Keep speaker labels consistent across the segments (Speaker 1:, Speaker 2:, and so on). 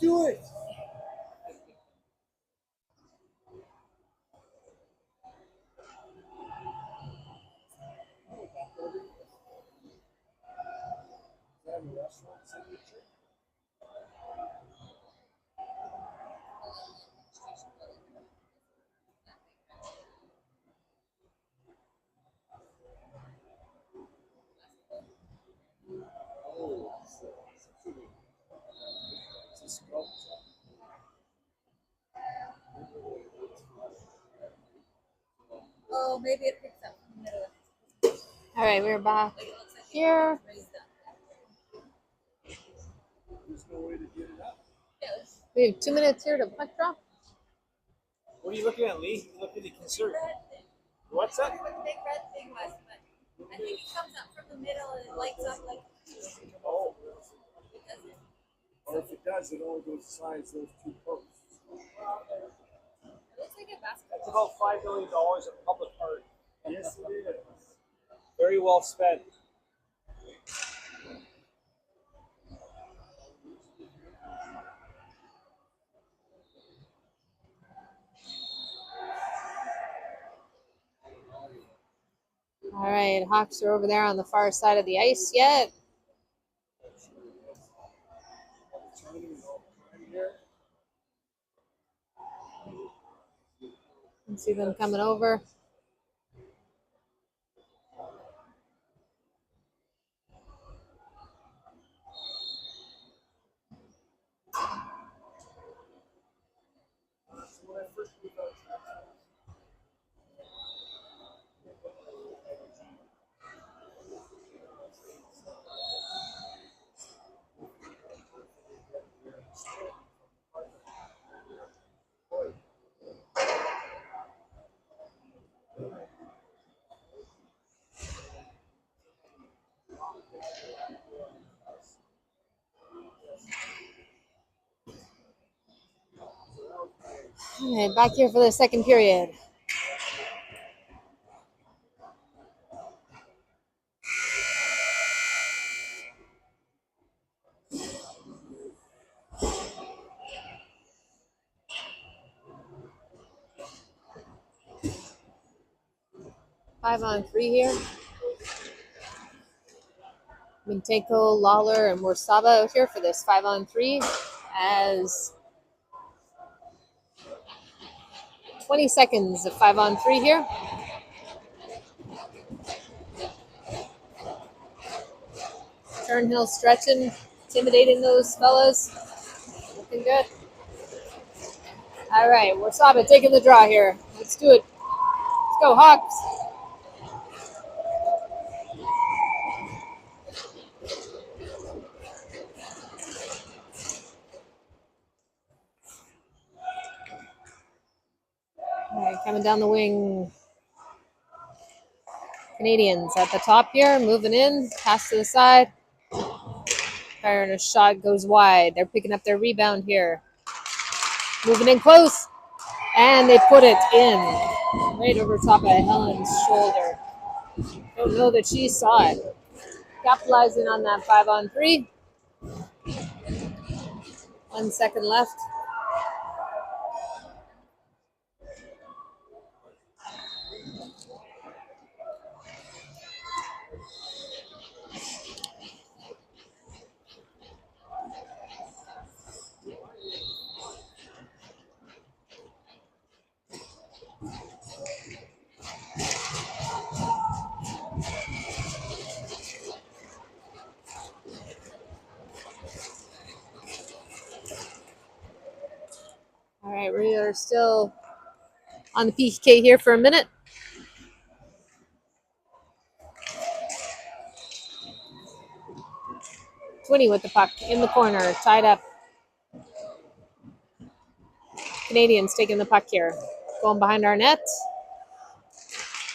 Speaker 1: do it.
Speaker 2: Oh, maybe it picks up in the middle.
Speaker 3: All right, we're back here.
Speaker 1: There's no way to get it up.
Speaker 3: We have 2 minutes here to puck drop.
Speaker 4: What are you looking at, Lee? You looking at concern. What's that?
Speaker 2: What the big red thing was, but I think it comes up from the middle and it lights up like.
Speaker 4: Oh.
Speaker 1: Or if it does, it only goes besides those two posts.
Speaker 2: It looks like a basketball.
Speaker 4: That's about $5 million of public art.
Speaker 1: Yes, it is.
Speaker 4: Very well spent.
Speaker 3: All right, Hawks are over there on the far side of the ice yet. You can see them coming over. All right, back here for the second period. Five on three here. Mintenko, Lawler, and Morsava out here for this 5-on-3 as 20 seconds of 5-on-3 here. Turnhill stretching, intimidating those fellas. Looking good. All right, Morsava taking the draw here. Let's do it. Let's go, Hawks. All right, coming down the wing. Canadians at the top here, moving in, pass to the side. Firing a shot, goes wide. They're picking up their rebound here. Moving in close, and they put it in right over top of Helen's shoulder. Don't know that she saw it. Capitalizing on that 5-on-3. 1 second left. All right, we are still on the PK here for a minute. Twinney with the puck in the corner, tied up. Canadians taking the puck here. Going behind our net.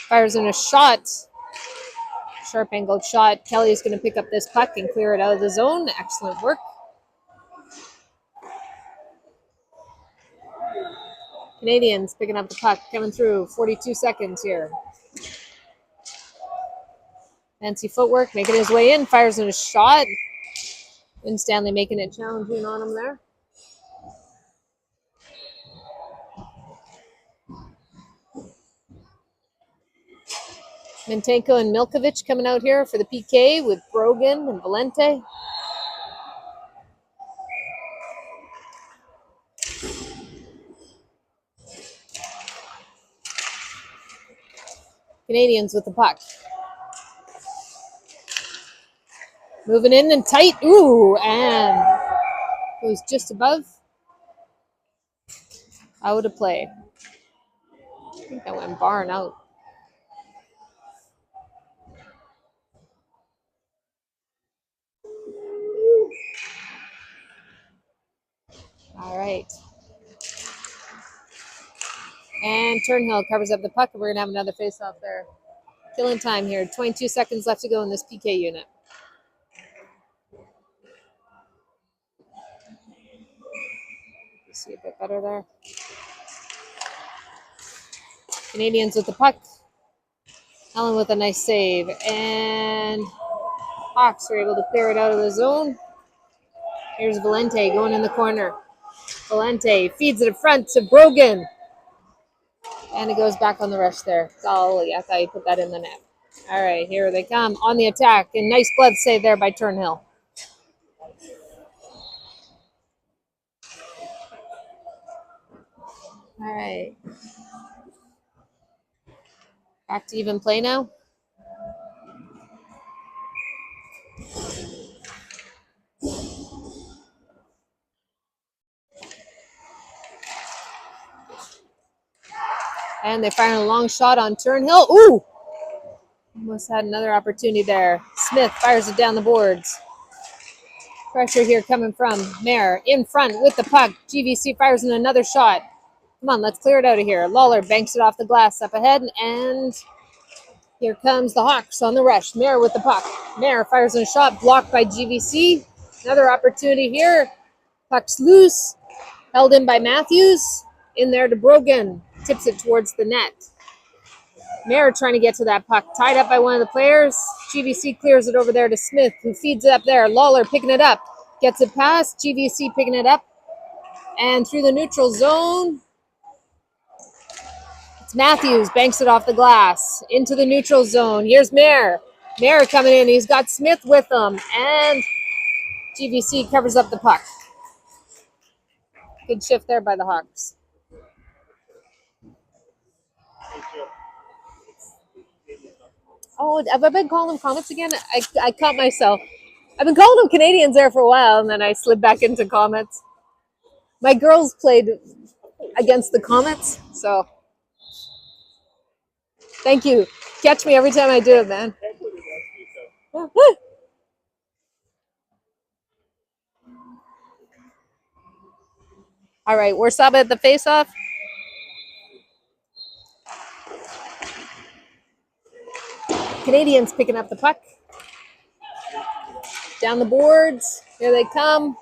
Speaker 3: Fires in a shot. Sharp angled shot. Kelly's going to pick up this puck and clear it out of the zone. Excellent work. Canadians picking up the puck, coming through. 42 seconds here. Fancy footwork, making his way in. Fires in a shot. Winstanley making it challenging on him there. Mintenko and Milkovic coming out here for the PK with Brogan and Valente. Canadians with the puck. Moving in and tight. Ooh, and goes just above. Out of play. I think that went barn out. All right. And Turnhill covers up the puck, and we're going to have another face-off there. Killing time here. 22 seconds left to go in this PK unit. You see a bit better there. Canadians with the puck. Allen with a nice save. And Hawks were able to clear it out of the zone. Here's Valente going in the corner. Valente feeds it in front to Brogan. And it goes back on the rush there. Golly, I thought you put that in the net. All right, here they come on the attack. And nice glove save there by Turnhill. All right. Back to even play now. And they fire a long shot on Turnhill. Ooh! Almost had another opportunity there. Smith fires it down the boards. Pressure here coming from Mayer in front with the puck. GVC fires in another shot. Come on, let's clear it out of here. Lawler banks it off the glass up ahead, and here comes the Hawks on the rush. Mayer with the puck. Mayer fires in a shot blocked by GVC. Another opportunity here. Puck's loose. Held in by Matthews. In there to Brogan. Tips it towards the net. Mayer trying to get to that puck. Tied up by one of the players. GVC clears it over there to Smith, who feeds it up there. Lawler picking it up. Gets it past. GVC picking it up. And through the neutral zone. It's Matthews. Banks it off the glass. Into the neutral zone. Here's Mayer. Mayer coming in. He's got Smith with him. And GVC covers up the puck. Good shift there by the Hawks. Oh, have I been calling them Comets again? I caught myself. I've been calling them Canadians there for a while, and then I slid back into Comets. My girls played against the Comets, so thank you. Catch me every time I do it, man. All right, we're stopping at the face-off. Canadians picking up the puck. Down the boards. Here they come.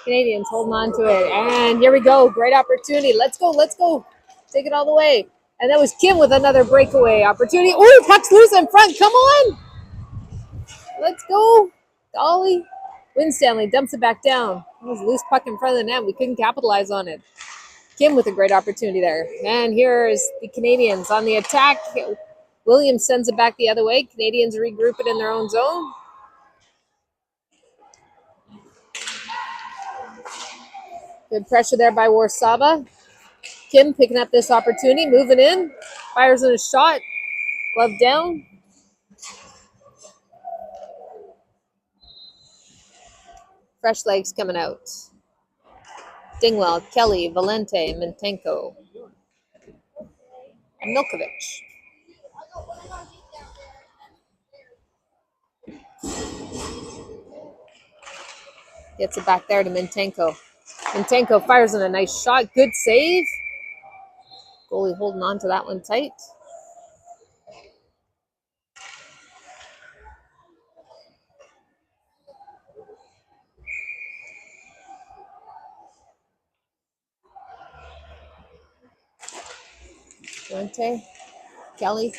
Speaker 3: Canadians holding on to it. And here we go. Great opportunity. Let's go. Let's go. Take it all the way. And that was Kim with another breakaway opportunity. Ooh, puck's loose in front. Come on. Let's go. Dolly. Winstanley dumps it back down. It was a loose puck in front of the net. We couldn't capitalize on it. Kim with a great opportunity there. And here's the Canadians on the attack. Williams sends it back the other way. Canadians regroup it in their own zone. Good pressure there by Warszawa. Kim picking up this opportunity, moving in. Fires in a shot. Glove down. Fresh legs coming out. Dingwell, Kelly, Valente, Mintenko, and Milkovic. Gets it back there to Mintenko. Mintenko fires in a nice shot. Good save. Goalie holding on to that one tight. Valente, Kelly.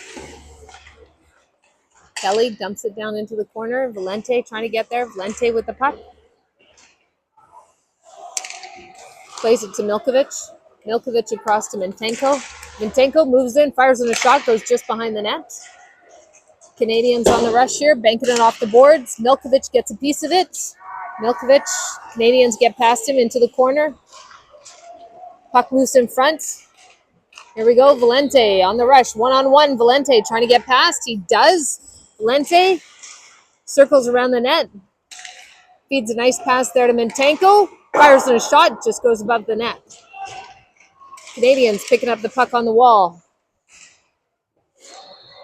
Speaker 3: Kelly dumps it down into the corner. Valente trying to get there. Valente with the puck. Plays it to Milkovic. Milkovic across to Mintenko. Mintenko moves in, fires in a shot, goes just behind the net. Canadians on the rush here, banking it off the boards. Milkovic gets a piece of it. Milkovic, Canadians get past him into the corner. Puck loose in front. Here we go, Valente on the rush. One-on-one, Valente trying to get past. He does. Valente circles around the net. Feeds a nice pass there to Mintenko. Fires in a shot, just goes above the net. Canadians picking up the puck on the wall.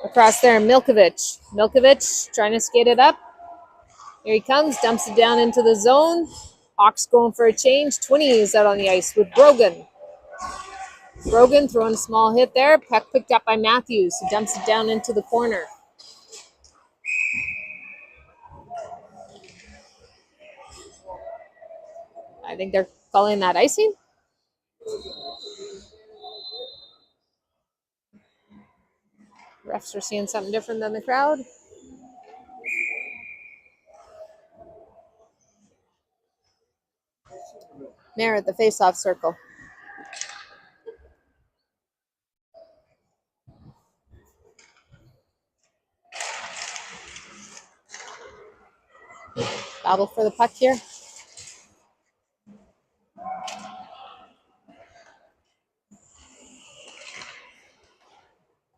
Speaker 3: Across there, Milkovic. Milkovic trying to skate it up. Here he comes, dumps it down into the zone. Hawks going for a change. 20 is out on the ice with Brogan. Brogan throwing a small hit there. Puck picked up by Matthews, who dumps it down into the corner. I think they're calling that icing. Refs are seeing something different than the crowd. Mayor at the face-off circle. Battle for the puck here.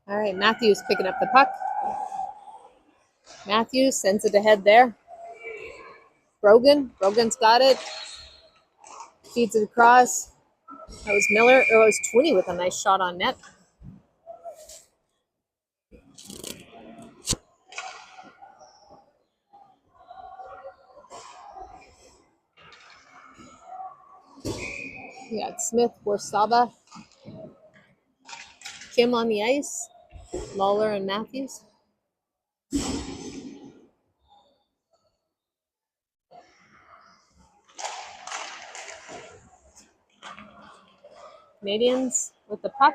Speaker 3: All right, Matthews picking up the puck. Matthews sends it ahead there. Brogan's got it. Feeds it across. That was Miller. It was 20 with a nice shot on net. We got Smith, Warsaba, Kim on the ice, Lawler and Matthews. Canadians with the puck.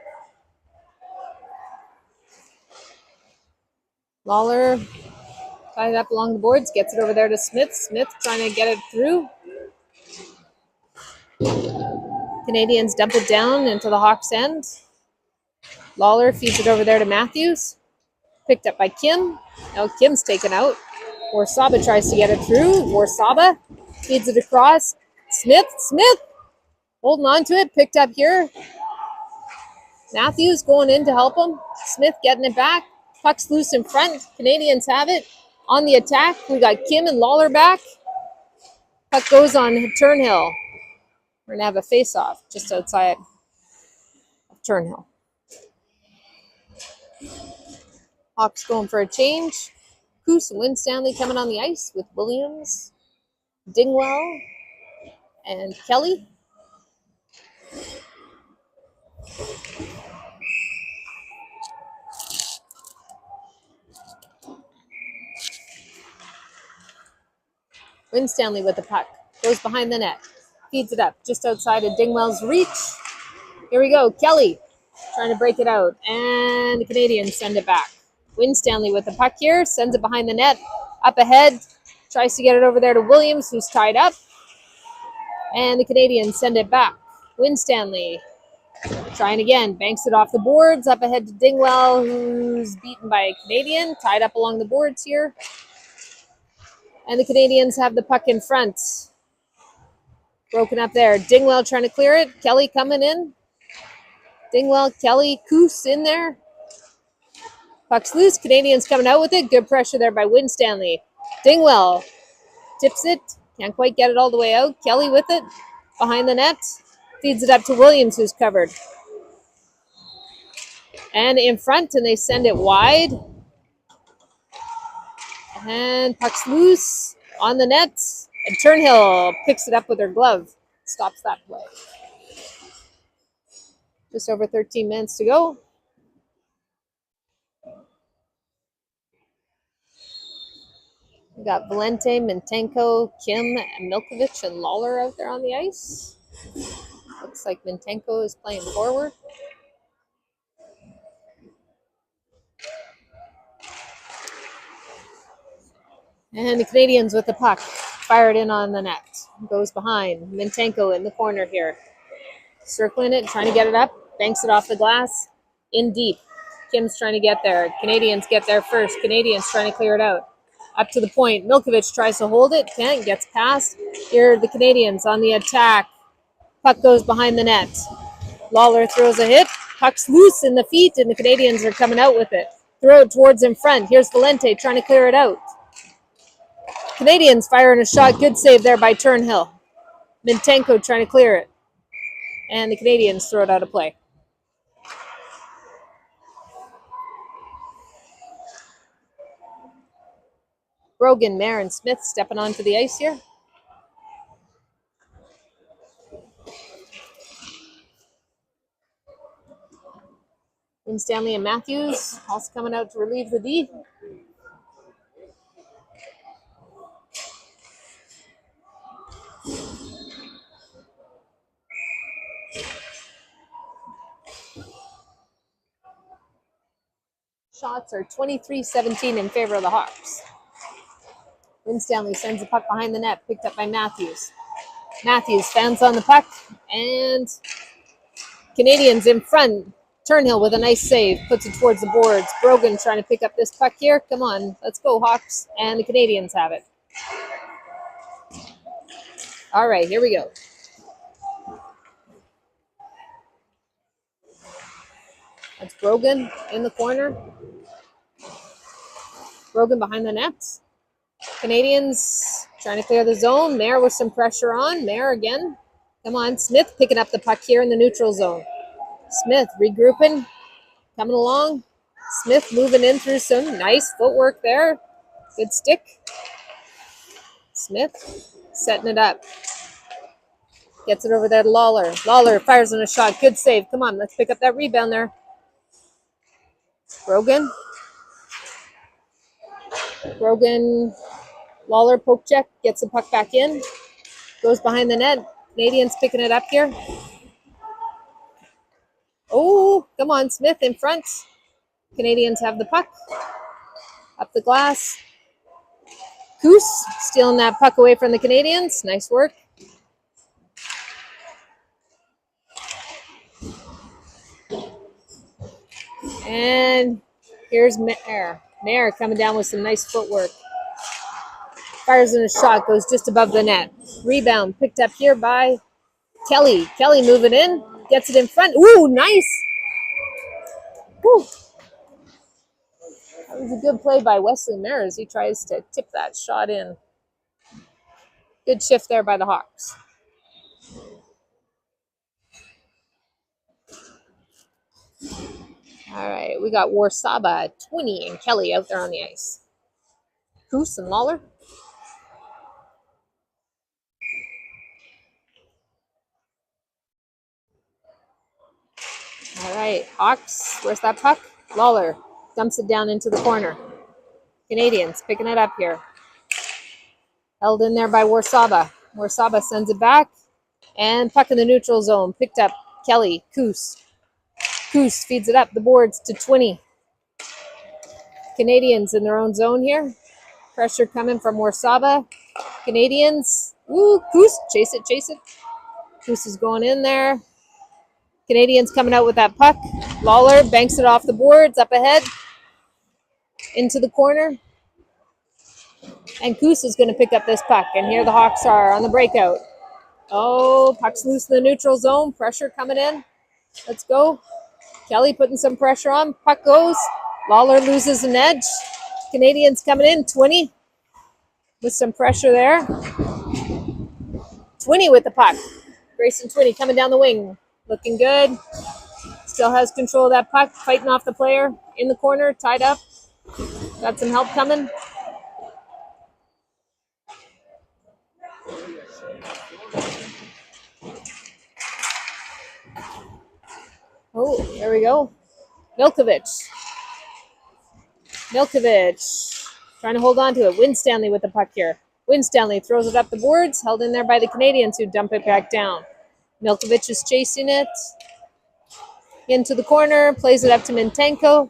Speaker 3: Lawler tied it up along the boards, gets it over there to Smith. Smith trying to get it through. Canadians dump it down into the Hawks' end. Lawler feeds it over there to Matthews. Picked up by Kim. Now Kim's taken out. Warsaba tries to get it through. Warsaba feeds it across. Smith holding on to it. Picked up here. Matthews going in to help him. Smith getting it back. Puck's loose in front. Canadians have it. On the attack, we got Kim and Lawler back. Puck goes on Turnhill. We're going to have a face-off just outside of Turnhill. Hawks going for a change. Coos and Winstanley coming on the ice with Williams, Dingwell, and Kelly. Winstanley with the puck. Goes behind the net. Feeds it up just outside of Dingwell's reach. Here we go. Kelly trying to break it out. And the Canadians send it back. Winstanley with the puck here. Sends it behind the net. Up ahead. Tries to get it over there to Williams, who's tied up. And the Canadians send it back. Winstanley trying again. Banks it off the boards. Up ahead to Dingwell, who's beaten by a Canadian. Tied up along the boards here. And the Canadians have the puck in front. Broken up there. Dingwell trying to clear it. Kelly coming in. Dingwell, Kelly, Coos in there. Puck's loose. Canadians coming out with it. Good pressure there by Winstanley. Dingwell tips it. Can't quite get it all the way out. Kelly with it. Behind the net. Feeds it up to Williams, who's covered. And in front, and they send it wide. And puck's loose on the net. And Turnhill picks it up with her glove. Stops that play. Just over 13 minutes to go. We got Valente, Mintenko, Kim, Milkovic, and Lawler out there on the ice. Looks like Mintenko is playing forward. And the Canadians with the puck. Fired in on the net. Goes behind. Mintenko in the corner here. circling it, trying to get it up, banks it off the glass, in deep. Kim's trying to get there. Canadians get there first. Canadians trying to clear it out. Up to the point. Milkovich tries to hold it, can't, gets past. Here are the Canadians on the attack. Puck goes behind the net. Lawler throws a hit. Puck's loose in the feet, and the Canadians are coming out with it. Throw it towards in front. Here's Valente trying to clear it out. Canadians firing a shot. Good save there by Turnhill. Mintenko trying to clear it. And the Canadians throw it out of play. Brogan, Mayer, and Smith stepping onto the ice here. Stanley and Matthews also coming out to relieve the D. Shots are 23-17 in favor of the Hawks. Winstanley sends the puck behind the net, picked up by Matthews. Matthews fans on the puck, and Canadians in front. Turnhill with a nice save, puts it towards the boards. Brogan trying to pick up this puck here. Come on, let's go, Hawks. And the Canadians have it. All right, here we go. That's Brogan in the corner. Brogan behind the net. Canadians trying to clear the zone. Mayer with some pressure on. Mayer again. Come on, Smith picking up the puck here in the neutral zone. Smith regrouping, coming along. Smith moving in through some nice footwork there. Good stick. Smith setting it up. Gets it over there to Lawler. Lawler fires on a shot. Good save. Come on, let's pick up that rebound there. Brogan. Lawler poke check. Gets the puck back in. Goes behind the net. Canadians picking it up here. Oh, come on, Smith in front. Canadians have the puck. Up the glass. Coos stealing that puck away from the Canadians. Nice work. And here's Mayer. Mayer coming down with some nice footwork. Fires in a shot, goes just above the net. Rebound picked up here by Kelly. Kelly moving in. Gets it in front. Ooh, nice. Woo. That was a good play by Wesley Mayer as he tries to tip that shot in. Good shift there by the Hawks. All right, we got Warsaba, 20, and Kelly out there on the ice. Coos and Lawler. All right, Hawks, where's that puck? Lawler dumps it down into the corner. Canadians picking it up here. Held in there by Warsaba. Warsaba sends it back. And puck in the neutral zone. Picked up Kelly. Coos. Coos feeds it up the boards to 20. Canadians in their own zone here. Pressure coming from Warsaba. Canadians. Ooh, Coos. Chase it, chase it. Coos is going in there. Canadians coming out with that puck. Lawler banks it off the boards, up ahead. Into the corner. And Coos is going to pick up this puck. And here the Hawks are on the breakout. Oh, puck's loose in the neutral zone. Pressure coming in. Let's go. Kelly putting some pressure on. Puck goes. Lawler loses an edge. Canadians coming in. 20 with some pressure there. 20 with the puck. Grayson 20 coming down the wing. Looking good. Still has control of that puck. Fighting off the player in the corner. Tied up. Got some help coming. Oh, there we go. Milkovich trying to hold on to it. Winstanley with the puck here. Winstanley throws it up the boards. Held in there by the Canadians who dump it back down. Milkovich is chasing it. Into the corner. Plays it up to Mintenko.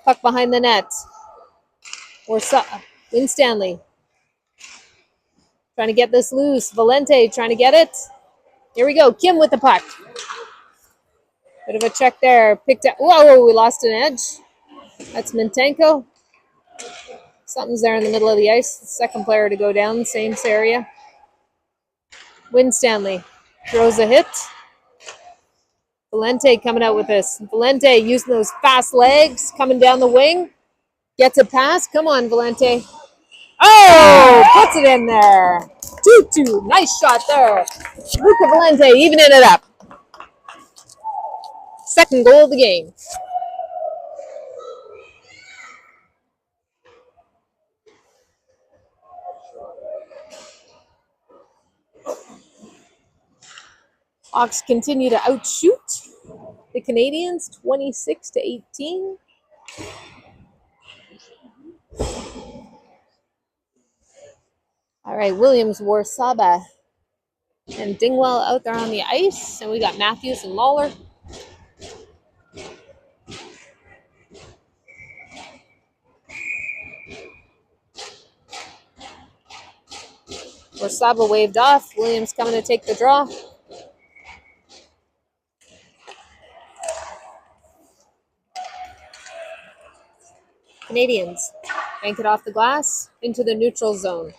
Speaker 3: Puck behind the net. Winstanley. Trying to get this loose. Valente trying to get it. Here we go. Kim with the puck. Bit of a check there. Picked up. Whoa, we lost an edge. That's Mintenko. Something's there in the middle of the ice. Second player to go down, same area. Winstanley throws a hit. Valente coming out with this. Valente using those fast legs, coming down the wing. Gets a pass. Come on, Valente. Oh, puts it in there. 2-2. Nice shot there. Luca Valente evening it up. Second goal of the game. Hawks continue to outshoot the Canadians 26-18. All right, Williams, Warsaba, and Dingwell out there on the ice. And we got Matthews and Lawler. Warsaba waved off. Williams coming to take the draw. Canadians bank it off the glass into the neutral zone.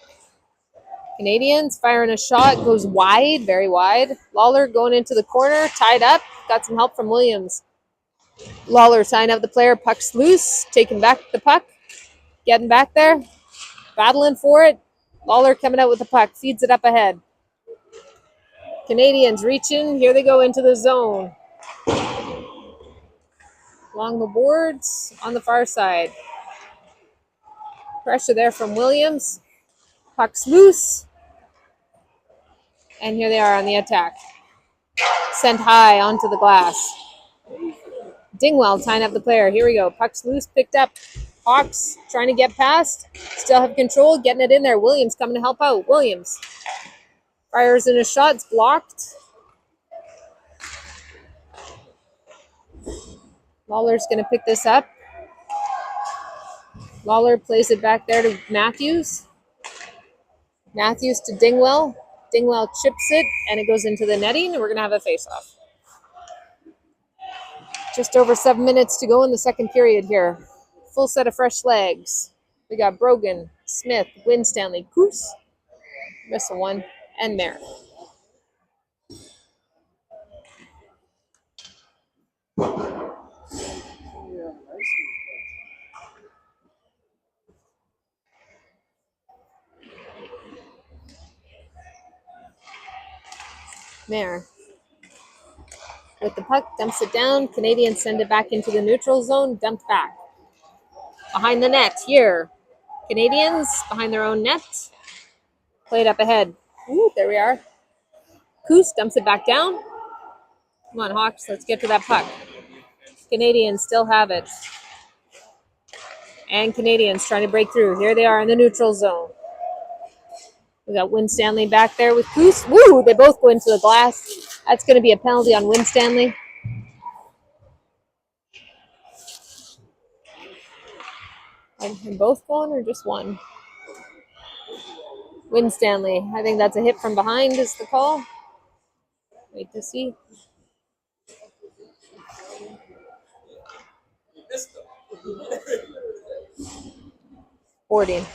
Speaker 3: Canadians firing a shot, goes wide, very wide. Lawler going into the corner, tied up. Got some help from Williams. Lawler tying up the player, puck's loose, taking back the puck, getting back there, battling for it. Lawler coming out with the puck, feeds it up ahead. Canadians reaching, here they go into the zone. Along the boards on the far side. Pressure there from Williams. Puck's loose. And here they are on the attack. Sent high onto the glass. Dingwell tying up the player. Here we go. Puck's loose, picked up. Hawks trying to get past. Still have control, getting it in there. Williams coming to help out. Williams fires in a shot. It's blocked. Lawler's going to pick this up. Lawler plays it back there to Matthews. Matthews to Dingwell. Dingwell chips it, and it goes into the netting, and we're going to have a face-off. Just over 7 minutes to go in the second period here. Full set of fresh legs. We got Brogan, Smith, Winstanley, Coos, missing one, and Merritt. Mayer with the puck, dumps it down. Canadians send it back into the neutral zone, dumped back. Behind the net here. Canadians behind their own net. Played up ahead. Ooh, there we are. Coos dumps it back down. Come on, Hawks, let's get to that puck. Canadians still have it. And Canadians trying to break through. Here they are in the neutral zone. We got Winstanley back there with Coos. Woo! They both go into the glass. That's going to be a penalty on Winstanley. And both going or just one? Winstanley. I think that's a hit from behind is the call. Wait to see. Boarding.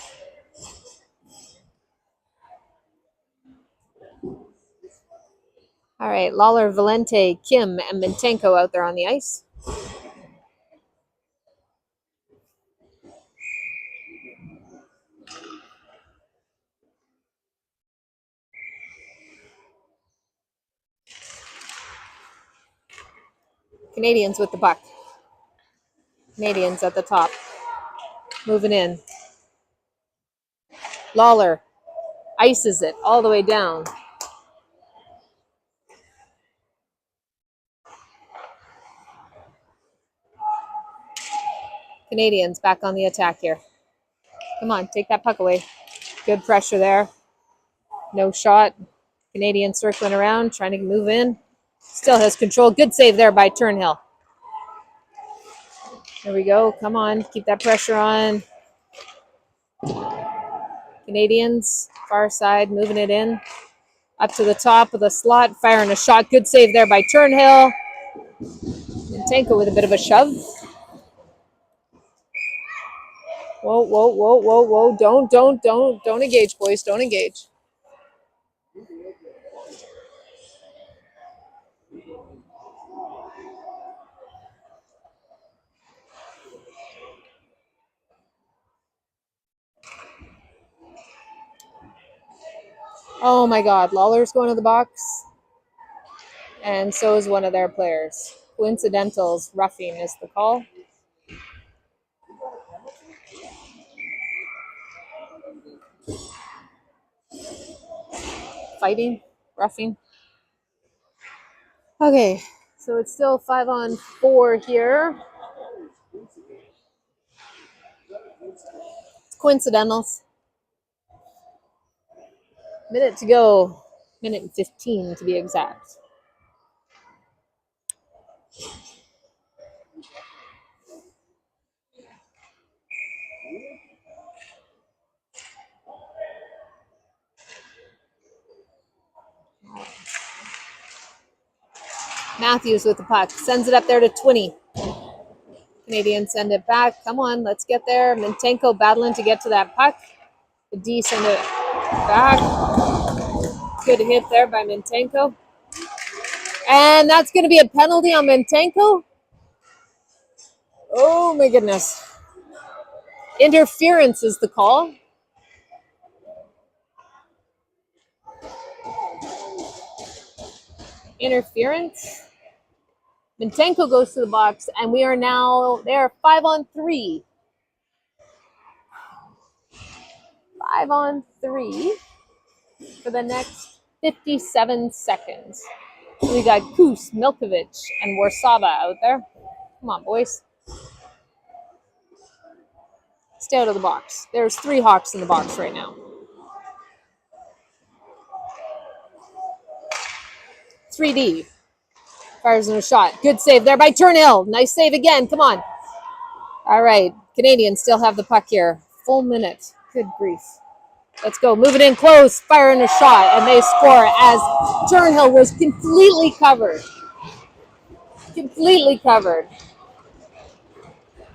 Speaker 3: All right, Lawler, Valente, Kim, and Mintenko out there on the ice. Canadians with the puck. Canadians at the top. Moving in. Lawler ices it all the way down. Canadians back on the attack here. Come on, take that puck away. Good pressure there. No shot. Canadian circling around, trying to move in. Still has control. Good save there by Turnhill. There we go. Come on, keep that pressure on. Canadians, far side, moving it in. Up to the top of the slot, firing a shot. Good save there by Turnhill. Mintenko with a bit of a shove. Whoa, whoa, whoa, whoa, whoa. Don't engage, boys. Don't engage. Oh my God, Lawler's going to the box. And so is one of their players. Coincidentals, roughing is the call. Fighting, roughing. Okay, so it's still 5-on-4 here. It's coincidentals. Minute to go. Minute and 15 to be exact. Matthews with the puck. Sends it up there to 20. Canadians send it back. Come on, let's get there. Mintenko battling to get to that puck. The D send it back. Good hit there by Mintenko. And that's going to be a penalty on Mintenko. Oh my goodness. Interference is the call. Interference. Mintenko goes to the box, and we are now there 5-on-3. 5-on-3 for the next 57 seconds. We got Kus, Milkovic, and Warsaba out there. Come on, boys. Stay out of the box. There's 3 Hawks in the box right now. 3D. Fires in a shot. Good save there by Turnhill. Nice save again. Come on. All right. Canadians still have the puck here. Full minute. Good grief. Let's go. Move it in close. Fire in a shot. And they score as Turnhill was completely covered. Completely covered.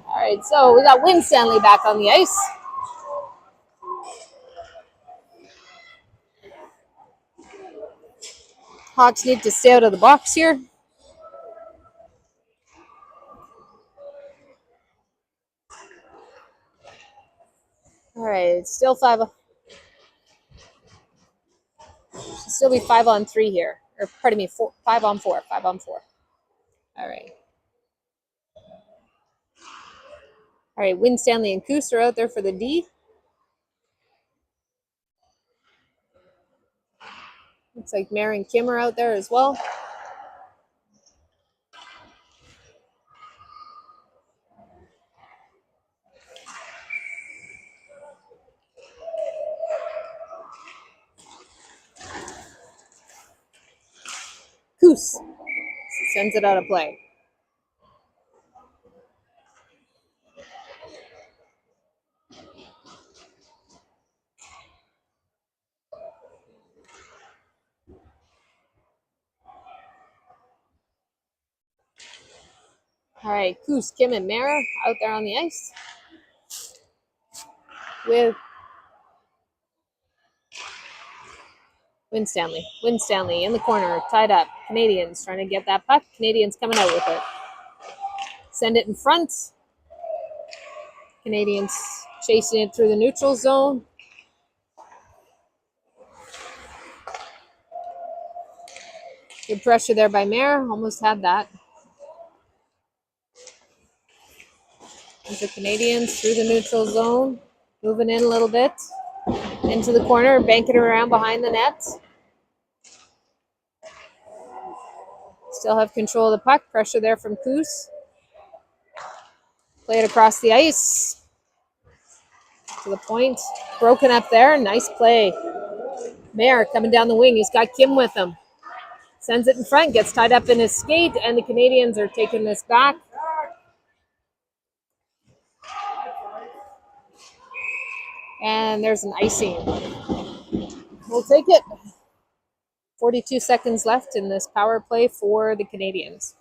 Speaker 3: All right. So we got Winstanley back on the ice. Hawks need to stay out of the box here. All right, still still be 5-on-3 here, or pardon me, 5-on-4. 5-on-4. All right. All right, Winstanley and Kus are out there for the D. Looks like Mare and Kim are out there as well. Kus sends it out of play. All right, Kus, Kim, and Mare out there on the ice with Winstanley. Winstanley in the corner, tied up. Canadians trying to get that puck. Canadians coming out with it. Send it in front. Canadians chasing it through the neutral zone. Good pressure there by Mare. Almost had that. There's the Canadians through the neutral zone. Moving in a little bit. Into the corner. Banking around behind the net. Still have control of the puck. Pressure there from Kus. Play it across the ice. To the point. Broken up there. Nice play. Mare coming down the wing. He's got Kim with him. Sends it in front. Gets tied up in his skate. And the Canadians are taking this back. And there's an icing. We'll take it. 42 seconds left in this power play for the Canadians.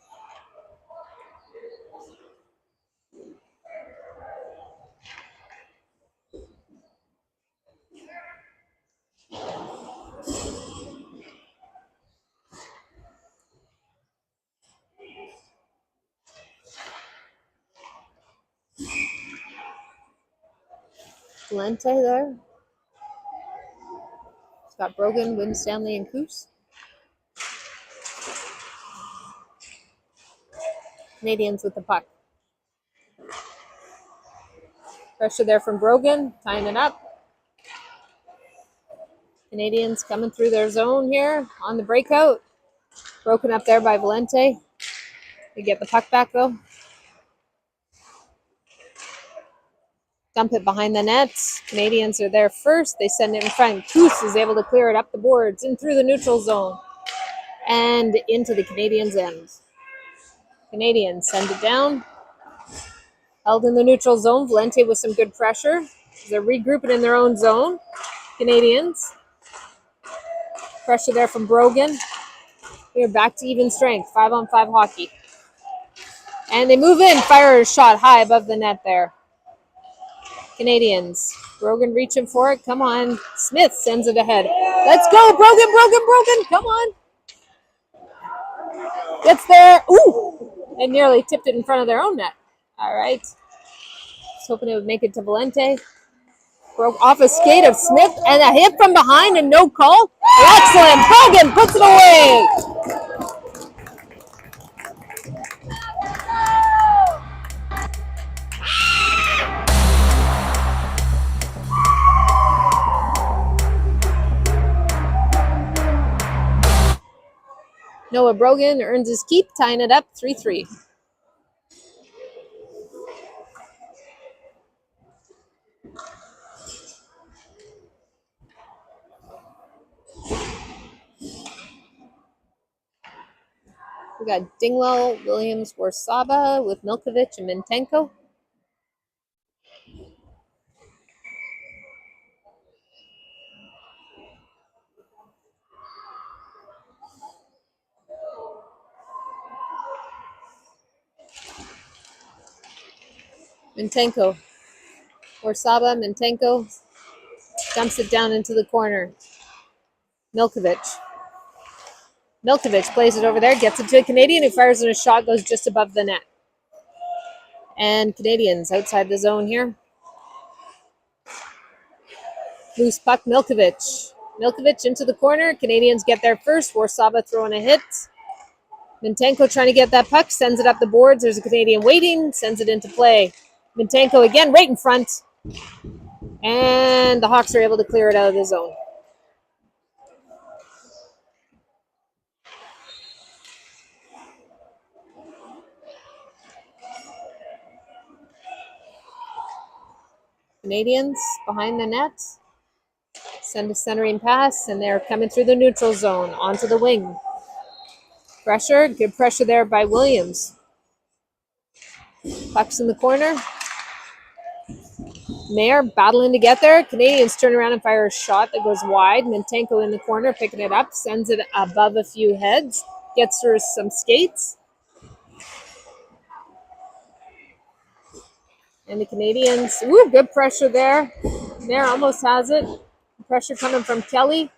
Speaker 3: Valente there. Scott Brogan, Wynn Stanley, and Coos. Canadians with the puck. Pressure there from Brogan, tying it up. Canadians coming through their zone here on the breakout. Broken up there by Valente. They get the puck back though. Dump it behind the nets. Canadians are there first. They send it in front. Coos is able to clear it up the boards and through the neutral zone and into the Canadians' end. Canadians send it down. Held in the neutral zone. Valente with some good pressure. They're regrouping in their own zone. Canadians. Pressure there from Brogan. We're back to even strength. 5-on-5 hockey. And they move in. Fire a shot high above the net there. Canadians. Brogan reaching for it. Come on. Smith sends it ahead. Let's go. Brogan, Brogan, Brogan. Come on. Gets there. Ooh. And nearly tipped it in front of their own net. All right. Just hoping it would make it to Valente. Broke off a skate of Smith and a hit from behind and no call. Excellent. Brogan puts it away. Noah Brogan earns his keep, tying it up 3-3. We got Dingwell, Williams, Warsaba with Milkovich and Mintenko. Mintenko. Warsaba, Mintenko dumps it down into the corner. Milkovich. Milkovich plays it over there, gets it to a Canadian who fires in a shot, goes just above the net. And Canadians outside the zone here. Loose puck, Milkovich. Milkovich into the corner. Canadians get there first. Warsaba throwing a hit. Mintenko trying to get that puck, sends it up the boards. There's a Canadian waiting, sends it into play. Mintenko again, right in front. And the Hawks are able to clear it out of the zone. Canadians behind the net. Send a centering pass, and they're coming through the neutral zone onto the wing. Pressure, good pressure there by Williams. Puck's in the corner. Mayer battling to get there. Canadians turn around and fire a shot that goes wide. Mintenko in the corner picking it up, sends it above a few heads, gets through some skates. And the Canadians, ooh, good pressure there. Mayer almost has it. Pressure coming from Kelly,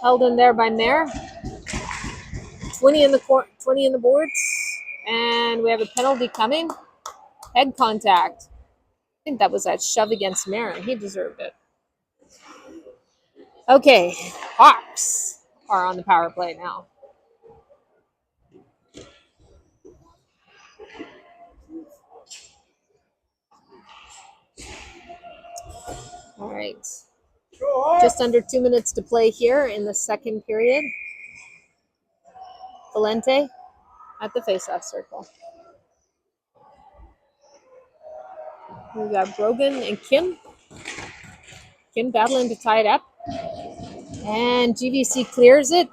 Speaker 3: held in there by Mayer. 20 in the boards, and we have a penalty coming. Head contact. I think that was that shove against Mayer, and he deserved it. Okay, Hawks are on the power play now. All right. Just under 2 minutes to play here in the second period. Valente at the faceoff circle. We got Brogan and Kim. Kim battling to tie it up. And GVC clears it.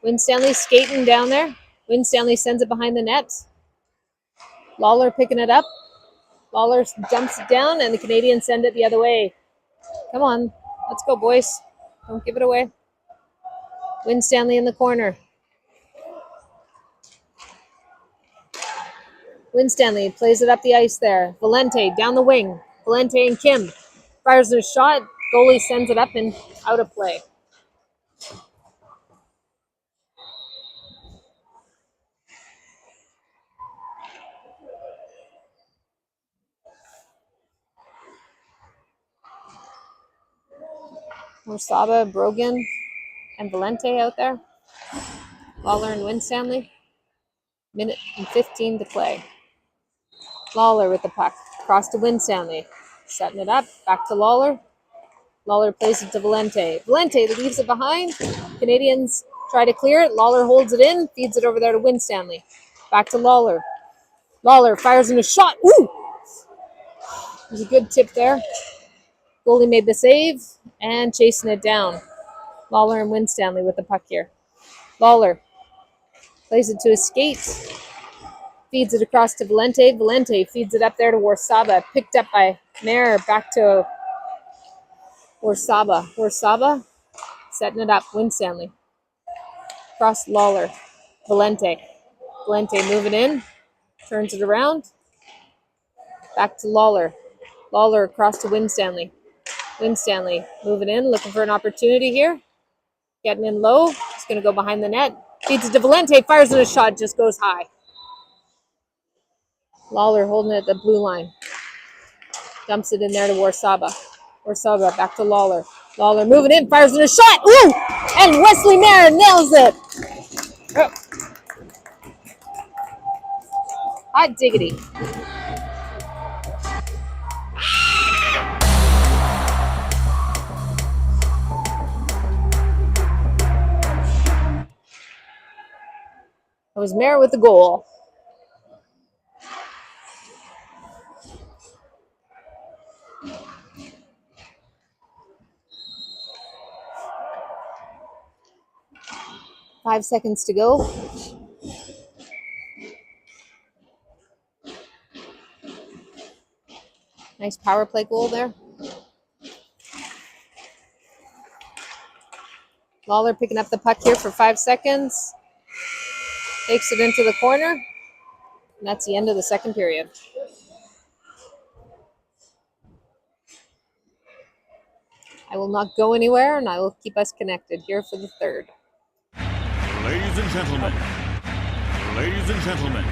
Speaker 3: Wynn Stanley skating down there. Wynn Stanley sends it behind the net. Lawler picking it up. Lawler dumps it down, and the Canadians send it the other way. Come on. Let's go, boys. Don't give it away. Winstanley in the corner. Winstanley plays it up the ice there. Valente down the wing. Valente and Kim. Fires a shot. Goalie sends it up and out of play. Morsaba, Brogan, and Valente out there. Lawler and Winstanley. Minute and 15 to play. Lawler with the puck. Cross to Winstanley. Setting it up. Back to Lawler. Lawler plays it to Valente. Valente leaves it behind. Canadians try to clear it. Lawler holds it in. Feeds it over there to Winstanley. Back to Lawler. Lawler fires in a shot. Ooh! There's a good tip there. Goalie made the save and chasing it down. Lawler and Winstanley with the puck here. Lawler plays it to his skate. Feeds it across to Valente. Valente feeds it up there to Warsaba. Picked up by Mayer. Back to Warsaba. Warsaba setting it up. Winstanley. Across Lawler. Valente. Valente moving in. Turns it around. Back to Lawler. Lawler across to Winstanley. Winstanley moving in. Looking for an opportunity here. Getting in low. He's going to go behind the net. Feeds it to Valente. Fires in a shot. Just goes high. Lawler holding it at the blue line. Dumps it in there to Warsaba. Warsaba back to Lawler. Lawler moving in. Fires in a shot. Ooh! And Wesley Mayer nails it. Oh. Hot diggity. It was Mayer with the goal. Five seconds to go. Nice power play goal there. Lawler picking up the puck here for 5 seconds. Takes it into the corner. And that's the end of the second period. I will not go anywhere, and I will keep us connected here for the third.
Speaker 5: Ladies and gentlemen, ladies and gentlemen,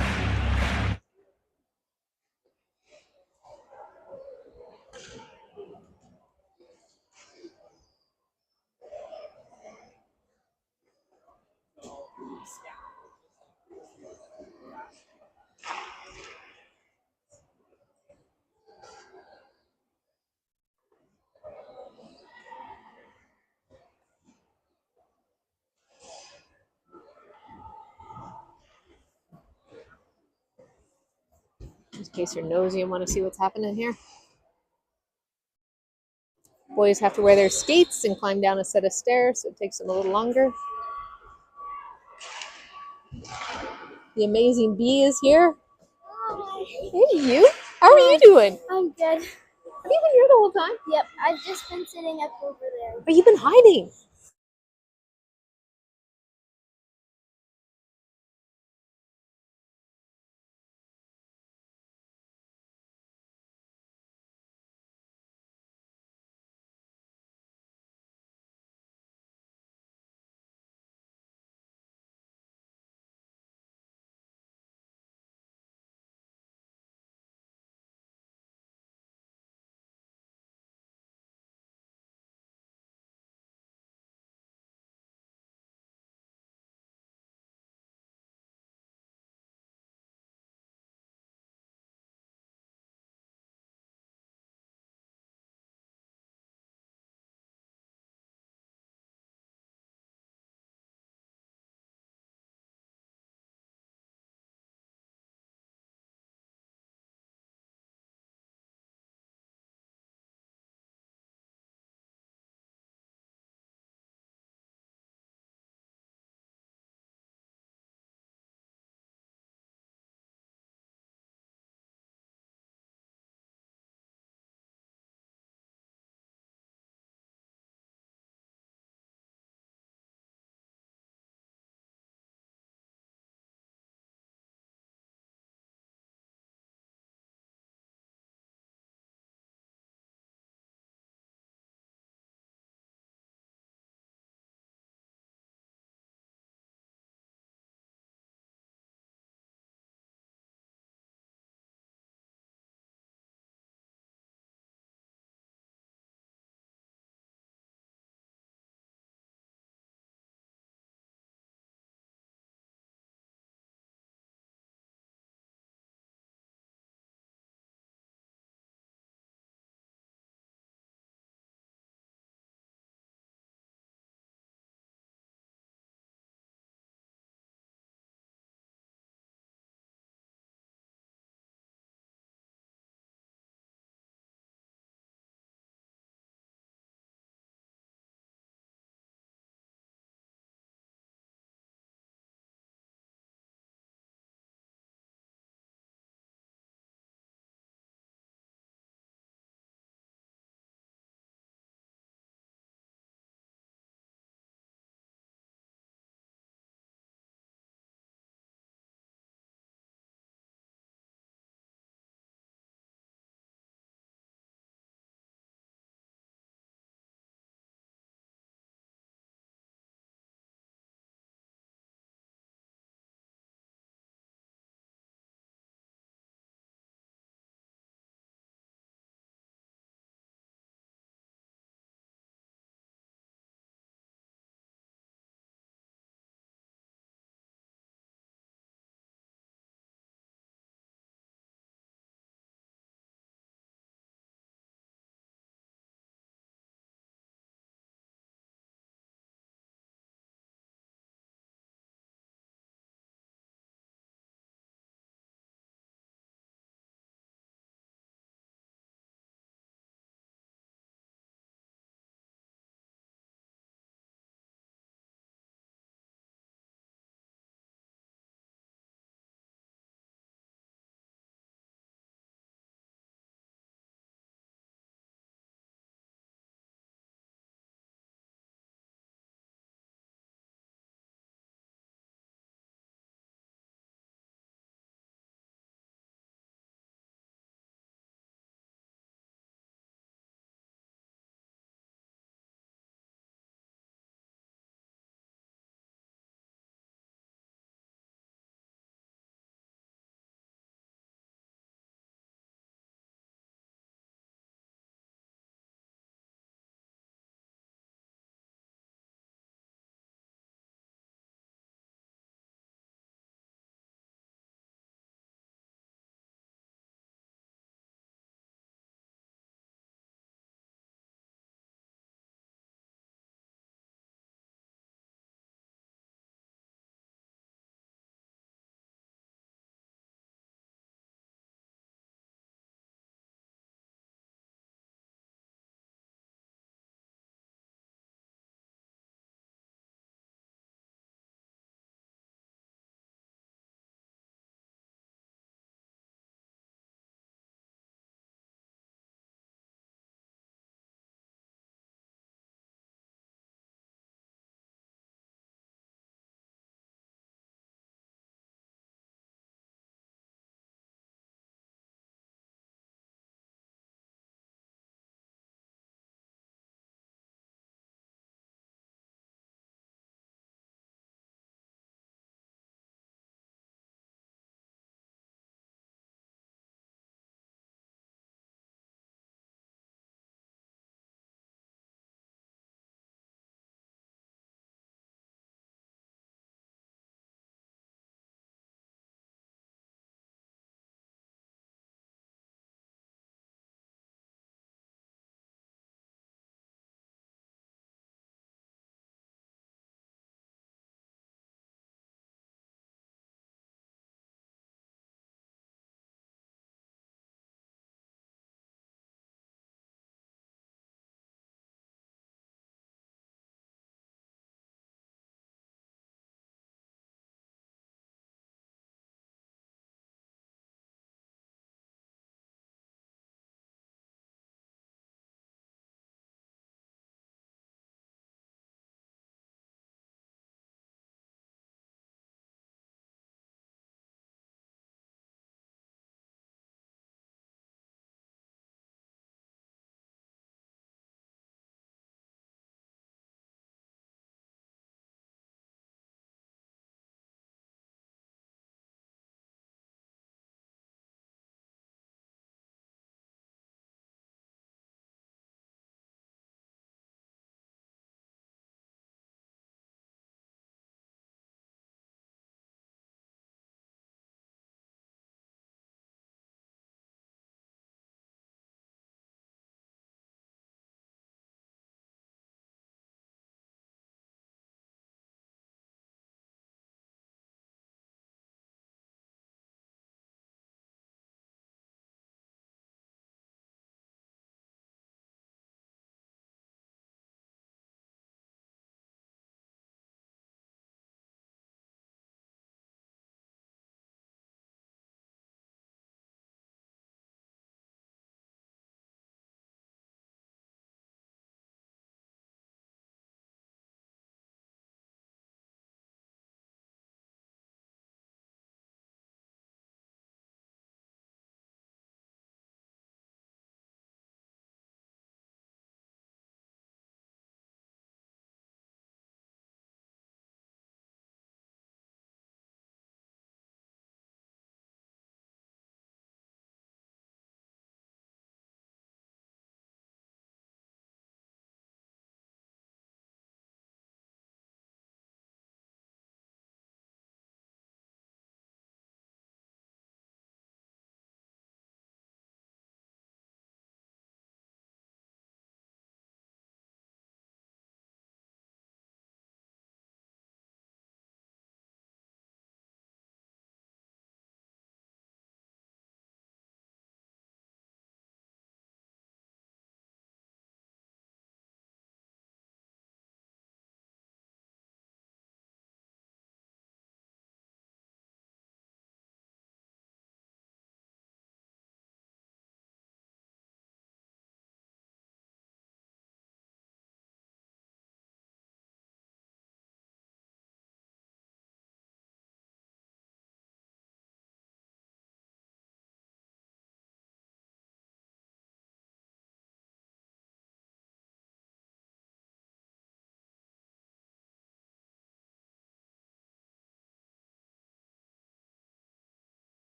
Speaker 3: In case you're nosy and want to see what's happening here. Boys have to wear their skates and climb down a set of stairs, so it takes them a little longer. The amazing bee is here.
Speaker 6: Hi.
Speaker 3: Hey, you. How are you doing?
Speaker 6: I'm good.
Speaker 3: Have you been here the whole time?
Speaker 6: Yep, I've just been sitting up over there.
Speaker 3: But you've been hiding.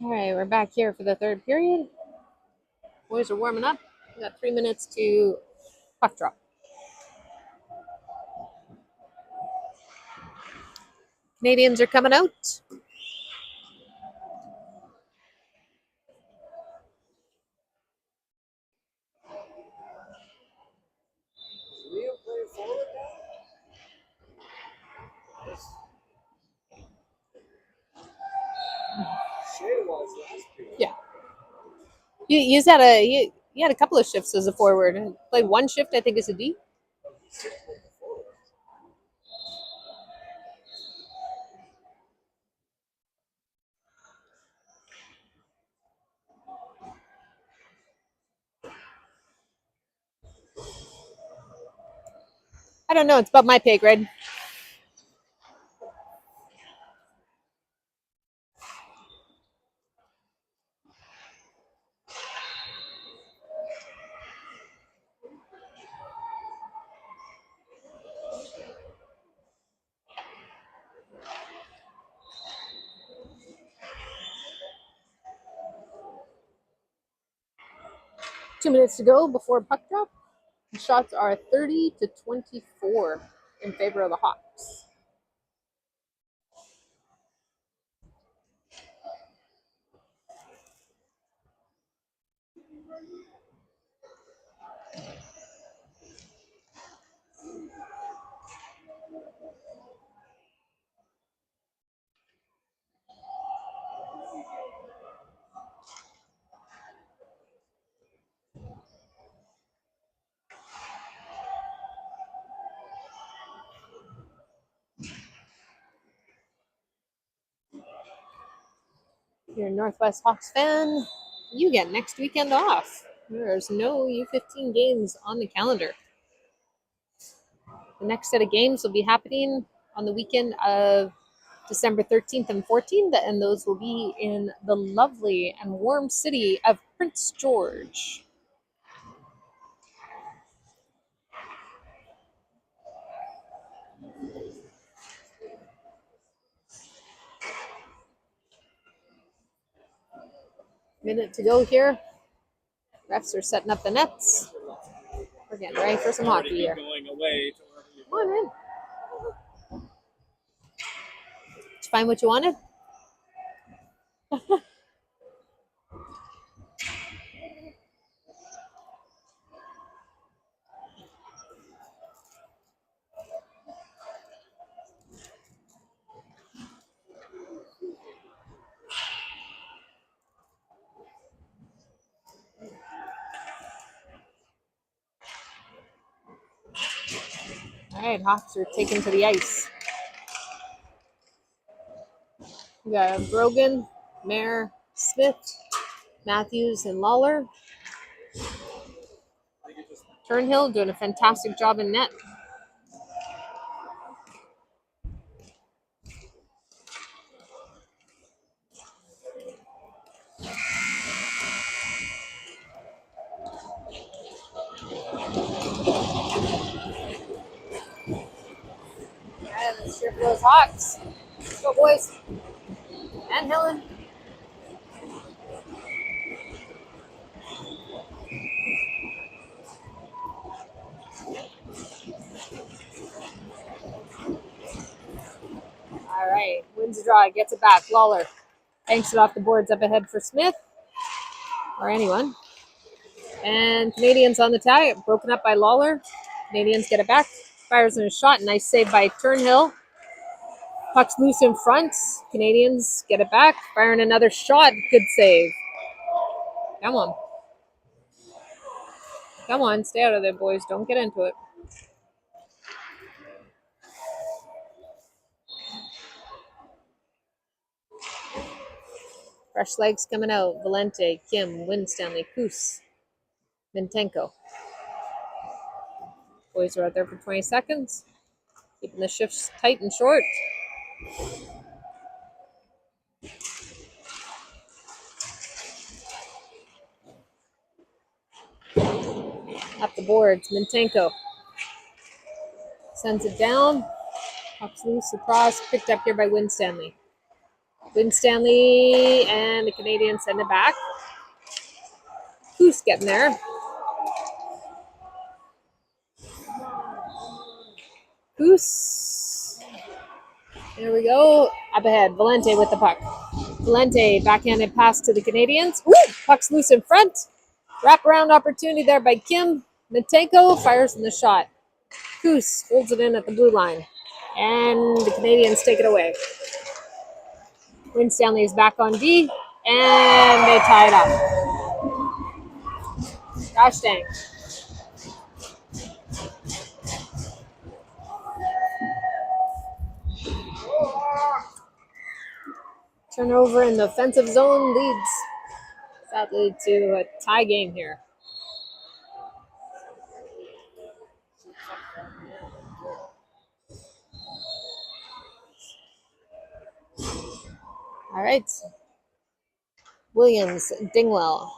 Speaker 3: All right, we're back here for the third period. Boys are warming up. We got 3 minutes to puck drop. Canadians are coming out.
Speaker 1: Liam playing forward now? Shea was last period.
Speaker 3: Yeah. You had a couple of shifts as a forward. Played one shift, I think, as a D. I don't know. It's above my pay grade. Two minutes to go before puck drop. The shots are 30-24 in favor of the Hawks. If you're a Northwest Hawks fan, you get next weekend off. There's no U15 games on the calendar. The next set of games will be happening on the weekend of December 13th and 14th, and those will be in the lovely and warm city of Prince George. Minute to go here. Refs are setting up the nets. We're getting ready for some hockey here.
Speaker 4: Going away to wherever you
Speaker 3: Come on in. Did you find what you wanted? All right, Hawks are taken to the ice. We got Brogan, Mayer, Smith, Matthews, and Lawler. Turnhill doing a fantastic job in net. And let's cheer for those Hawks. Let's go, boys. And Helen. All right, wins the draw, gets it back. Lawler banks it off the boards up ahead for Smith or anyone. And Canadians on the tie, broken up by Lawler. Canadians get it back. Fires in a shot. Nice save by Turnhill. Puck's loose in front. Canadians get it back. Firing another shot. Good save. Come on. Come on, stay out of there, boys. Don't get into it. Fresh legs coming out. Valente, Kim, Winstanley, Koos, Mintenko. Boys are out there for 20 seconds. Keeping the shifts tight and short. Up the boards. Mintenko sends it down. Puck's loose across. Picked up here by Winstanley. Winstanley and the Canadians send it back. Who's getting there? Goose. There we go. Up ahead. Valente with the puck. Valente backhanded pass to the Canadians. Woo! Puck's loose in front. Wraparound opportunity there by Kim. Mitenko fires in the shot. Goose holds it in at the blue line. And the Canadians take it away. Winstanley is back on D. And they tie it up. Gosh dang. Turnover in the offensive zone leads, sadly, to a tie game here. All right. Williams, Dingwell,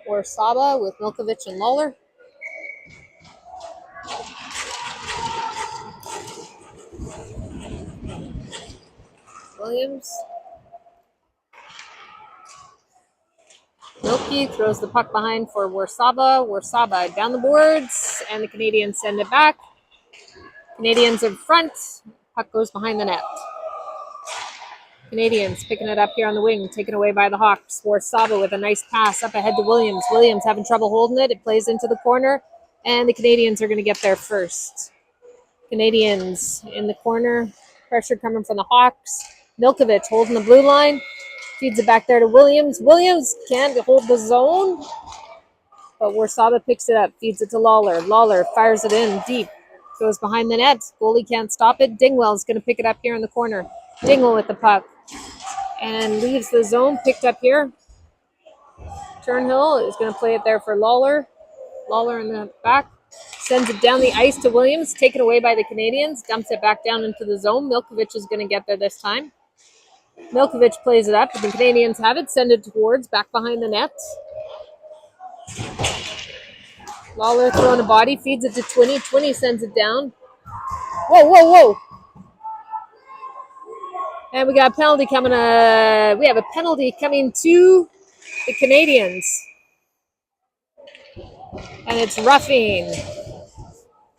Speaker 3: Warsaba with Milkovich and Lawler. Williams. Milky throws the puck behind for Warsaba. Warsaba down the boards, and the Canadians send it back. Canadians in front. Puck goes behind the net. Canadians picking it up here on the wing, taken away by the Hawks. Warsaba with a nice pass up ahead to Williams. Williams having trouble holding it. It plays into the corner, and the Canadians are going to get there first. Canadians in the corner. Pressure coming from the Hawks. Milkovich holding the blue line. Feeds it back there to Williams. Williams can't hold the zone, but Warsaba picks it up. Feeds it to Lawler. Lawler fires it in deep. Goes behind the net. Goalie can't stop it. Dingwell's going to pick it up here in the corner. Dingwell with the puck. And leaves the zone. Picked up here. Turnhill is going to play it there for Lawler. Lawler in the back. Sends it down the ice to Williams. Taken away by the Canadians. Dumps it back down into the zone. Milkovich is going to get there this time. Milkovich plays it up. The Canadians have it. Send it towards back behind the net. Lawler throwing a body. Feeds it to Twinney. Twinney sends it down. Whoa, whoa, whoa. And we got a penalty coming. We have a penalty coming to the Canadians. And it's roughing.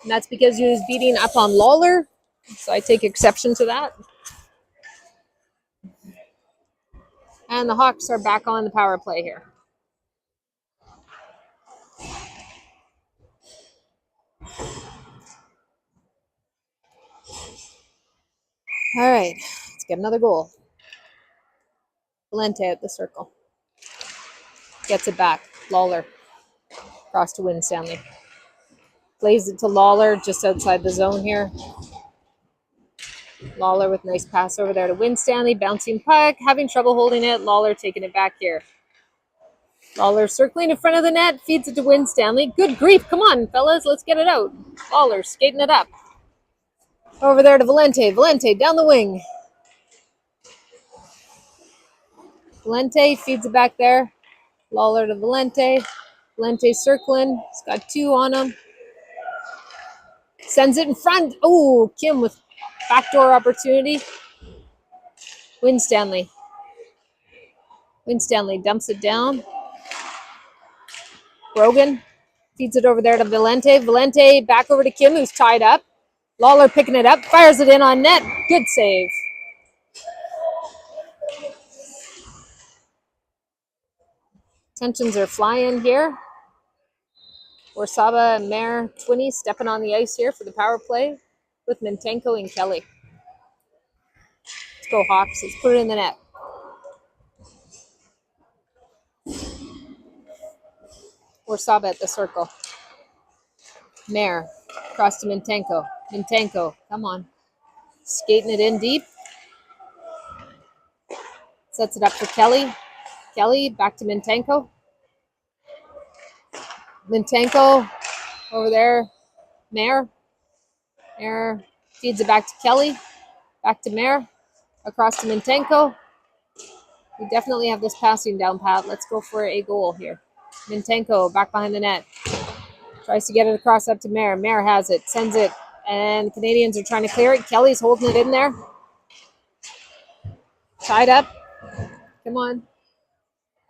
Speaker 3: And that's because he was beating up on Lawler. So I take exception to that. And the Hawks are back on the power play here. All right, let's get another goal. Valente at the circle. Gets it back. Lawler. Across to Winstanley. Plays it to Lawler just outside the zone here. Lawler with a nice pass over there to Winstanley. Bouncing puck. Having trouble holding it. Lawler taking it back here. Lawler circling in front of the net. Feeds it to Winstanley. Good grief. Come on, fellas. Let's get it out. Lawler skating it up. Over there to Valente. Valente down the wing. Valente feeds it back there. Lawler to Valente. Valente circling. He's got two on him. Sends it in front. Oh, Kim with backdoor opportunity. Winstanley. Winstanley dumps it down. Brogan feeds it over there to Valente. Valente back over to Kim, who's tied up. Lawler picking it up. Fires it in on net. Good save. Tensions are flying here. Warsaba and Mayor Twinney stepping on the ice here for the power play with Mintenko and Kelly. Let's go, Hawks. Let's put it in the net. Warsaba at the circle. Mayor across to Mintenko. Mintenko, come on. Skating it in deep. Sets it up for Kelly. Kelly back to Mintenko. Mintenko over there. Mayor. Mayor feeds it back to Kelly. Back to Mayor. Across to Mintenko. We definitely have this passing down pat. Let's go for a goal here. Mintenko back behind the net. Tries to get it across up to Mayor. Mayor has it. Sends it. And the Canadians are trying to clear it. Kelly's holding it in there. Tied up. Come on.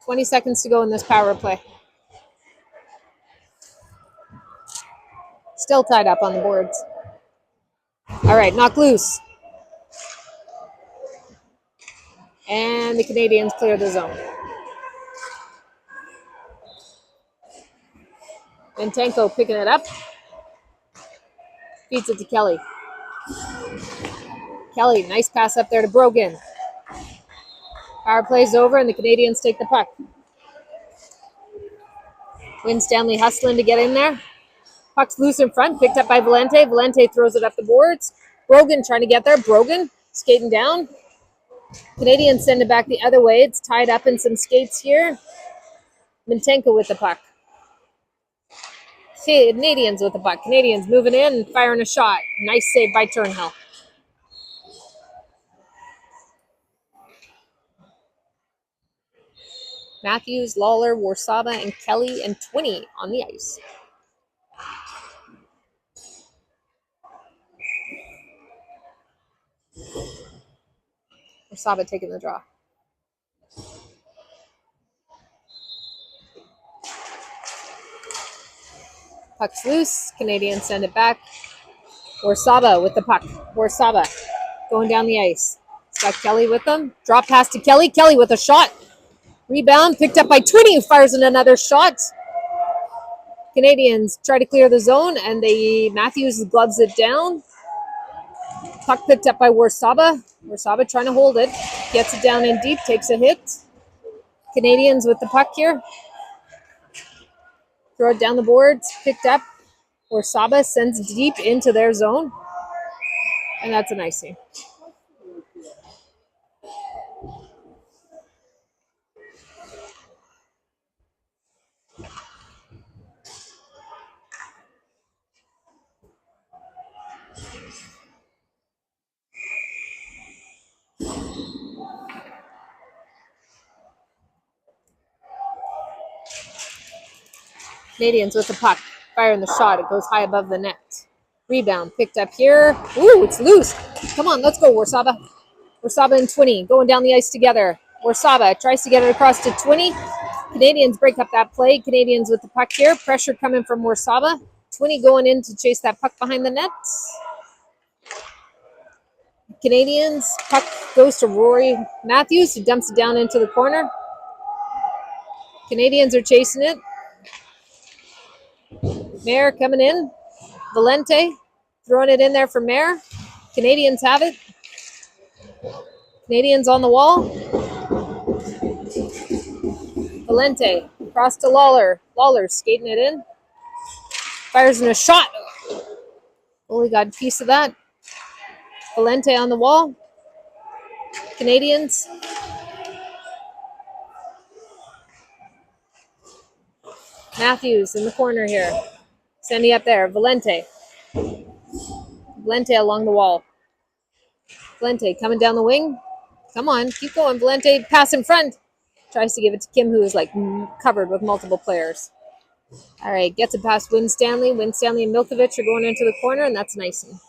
Speaker 3: 20 seconds to go in this power play. Still tied up on the boards. All right, knock loose. And the Canadians clear the zone. Mintenko picking it up. Feeds it to Kelly. Kelly, nice pass up there to Brogan. Power play's over and the Canadians take the puck. Winstanley hustling to get in there. Puck's loose in front, picked up by Valente. Valente throws it up the boards. Brogan trying to get there. Brogan skating down. Canadians send it back the other way. It's tied up in some skates here. Mintenko with the puck. Canadians with the puck. Canadians moving in and firing a shot. Nice save by Turnhill. Matthews, Lawler, Warsaba, and Kelly and Twinney on the ice. Warsaba taking the draw. Puck's loose. Canadians send it back. Warsaba with the puck. Warsaba going down the ice. It's got Kelly with them. Drop pass to Kelly. Kelly with a shot. Rebound picked up by Twinney, who fires in another shot. Canadians try to clear the zone, and Matthews gloves it down. Puck picked up by Warsaba. Warsaba trying to hold it. Gets it down in deep, takes a hit. Canadians with the puck here. Throw it down the boards, picked up. Warsaba sends it deep into their zone. And that's an icing. Canadians with the puck. Firing the shot. It goes high above the net. Rebound picked up here. Ooh, it's loose. Come on, let's go, Warsaba. Warsaba and Twinney going down the ice together. Warsaba tries to get it across to Twinney. Canadians break up that play. Canadians with the puck here. Pressure coming from Warsaba. Twinney going in to chase that puck behind the net. Canadians. Puck goes to Rory Matthews, who dumps it down into the corner. Canadians are chasing it. Mayer coming in. Valente throwing it in there for Mayer. Canadians have it. Canadians on the wall. Valente across to Lawler. Lawler skating it in. Fires in a shot. Only got a piece of that. Valente on the wall. Canadians. Matthews in the corner here. Sending up there. Valente. Valente along the wall. Valente coming down the wing. Come on, keep going. Valente pass in front. Tries to give it to Kim, who is like covered with multiple players. All right, gets it past Winstanley. Winstanley and Milkovich are going into the corner, and that's an icing.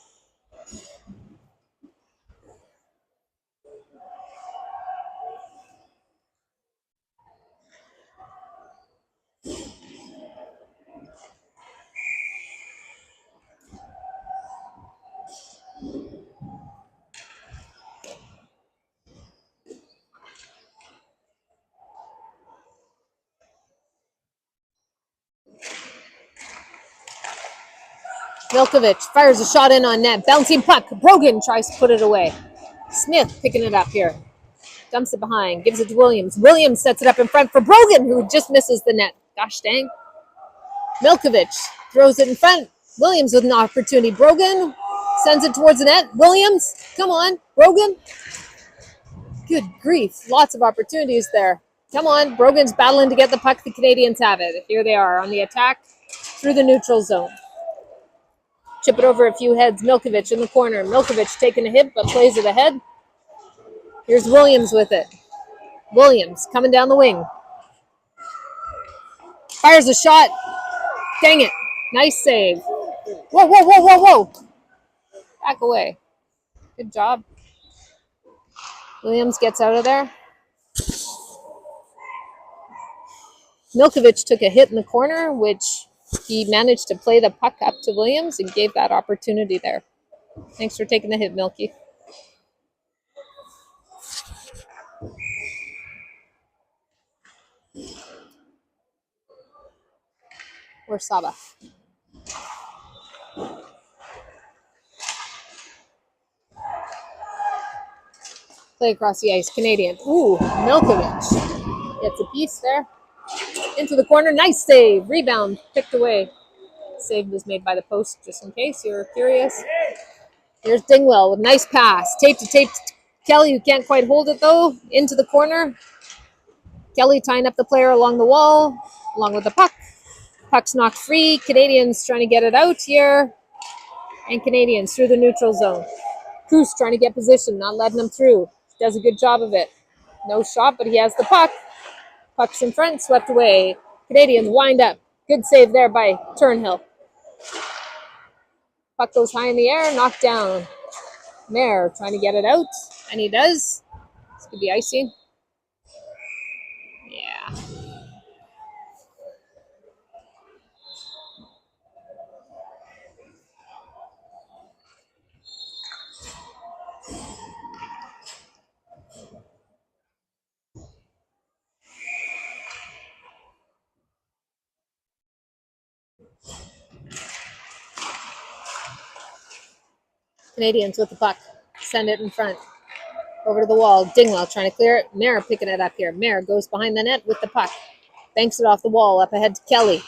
Speaker 3: Milkovich fires a shot in on net. Bouncing puck. Brogan tries to put it away. Smith picking it up here. Dumps it behind. Gives it to Williams. Williams sets it up in front for Brogan, who just misses the net. Gosh dang. Milkovich throws it in front. Williams with an opportunity. Brogan sends it towards the net. Williams, come on. Brogan. Good grief. Lots of opportunities there. Come on. Brogan's battling to get the puck. The Canadians have it. Here they are on the attack through the neutral zone. Chip it over a few heads. Milkovich in the corner. Milkovich taking a hit, but plays it ahead. Here's Williams with it. Williams coming down the wing. Fires a shot. Dang it. Nice save. Whoa, whoa, whoa, whoa, whoa. Back away. Good job. Williams gets out of there. Milkovich took a hit in the corner, which he managed to play the puck up to Williams and gave that opportunity there. Thanks for taking the hit, Milky. Or Saba. Play across the ice, Canadian. Ooh, Milkovich gets a piece there. Into the corner, nice save. Rebound, picked away. Save was made by the post, just in case you're curious. Here's Dingwell with nice pass. Tape to Kelly, who can't quite hold it though. Into the corner. Kelly tying up the player along the wall, along with the puck. Puck's knocked free. Canadians trying to get it out here. And Canadians through the neutral zone. Cruz trying to get position, not letting him through. Does a good job of it. No shot, but he has the puck. Puck's in front, swept away. Canadians wind up. Good save there by Turnhill. Puck goes high in the air, knocked down. Mayer trying to get it out, and he does. This could be icing. Yeah. Canadians with the puck. Send it in front. Over to the wall. Dingwell trying to clear it. Mayer picking it up here. Mayer goes behind the net with the puck. Banks it off the wall up ahead to Kelly.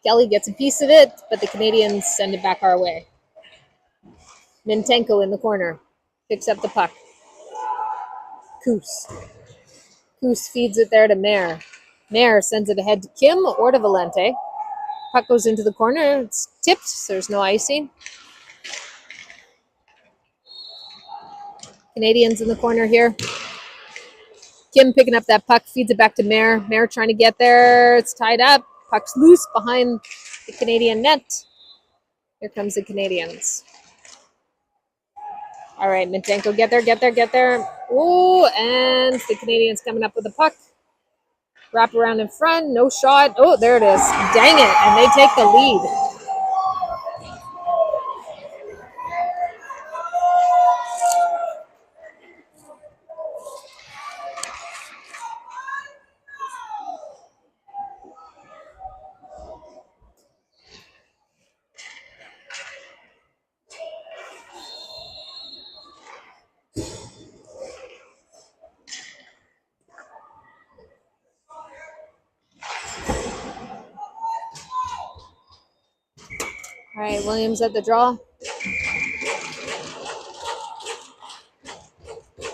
Speaker 3: Kelly gets a piece of it, but the Canadians send it back our way. Mintenko in the corner. Picks up the puck. Koos. Koos feeds it there to Mayer. Mayer sends it ahead to Kim or to Valente. Puck goes into the corner. It's tipped, so there's no icing. Canadians in the corner here. Kim picking up that puck, feeds it back to Mayer. Mayer trying to get there. It's tied up. Puck's loose behind the Canadian net. Here comes the Canadians. All right, Mintenko, get there. Ooh, and the Canadians coming up with the puck. Wrap around in front, no shot. Oh, there it is. Dang it, and they take the lead. All right, Williams at the draw.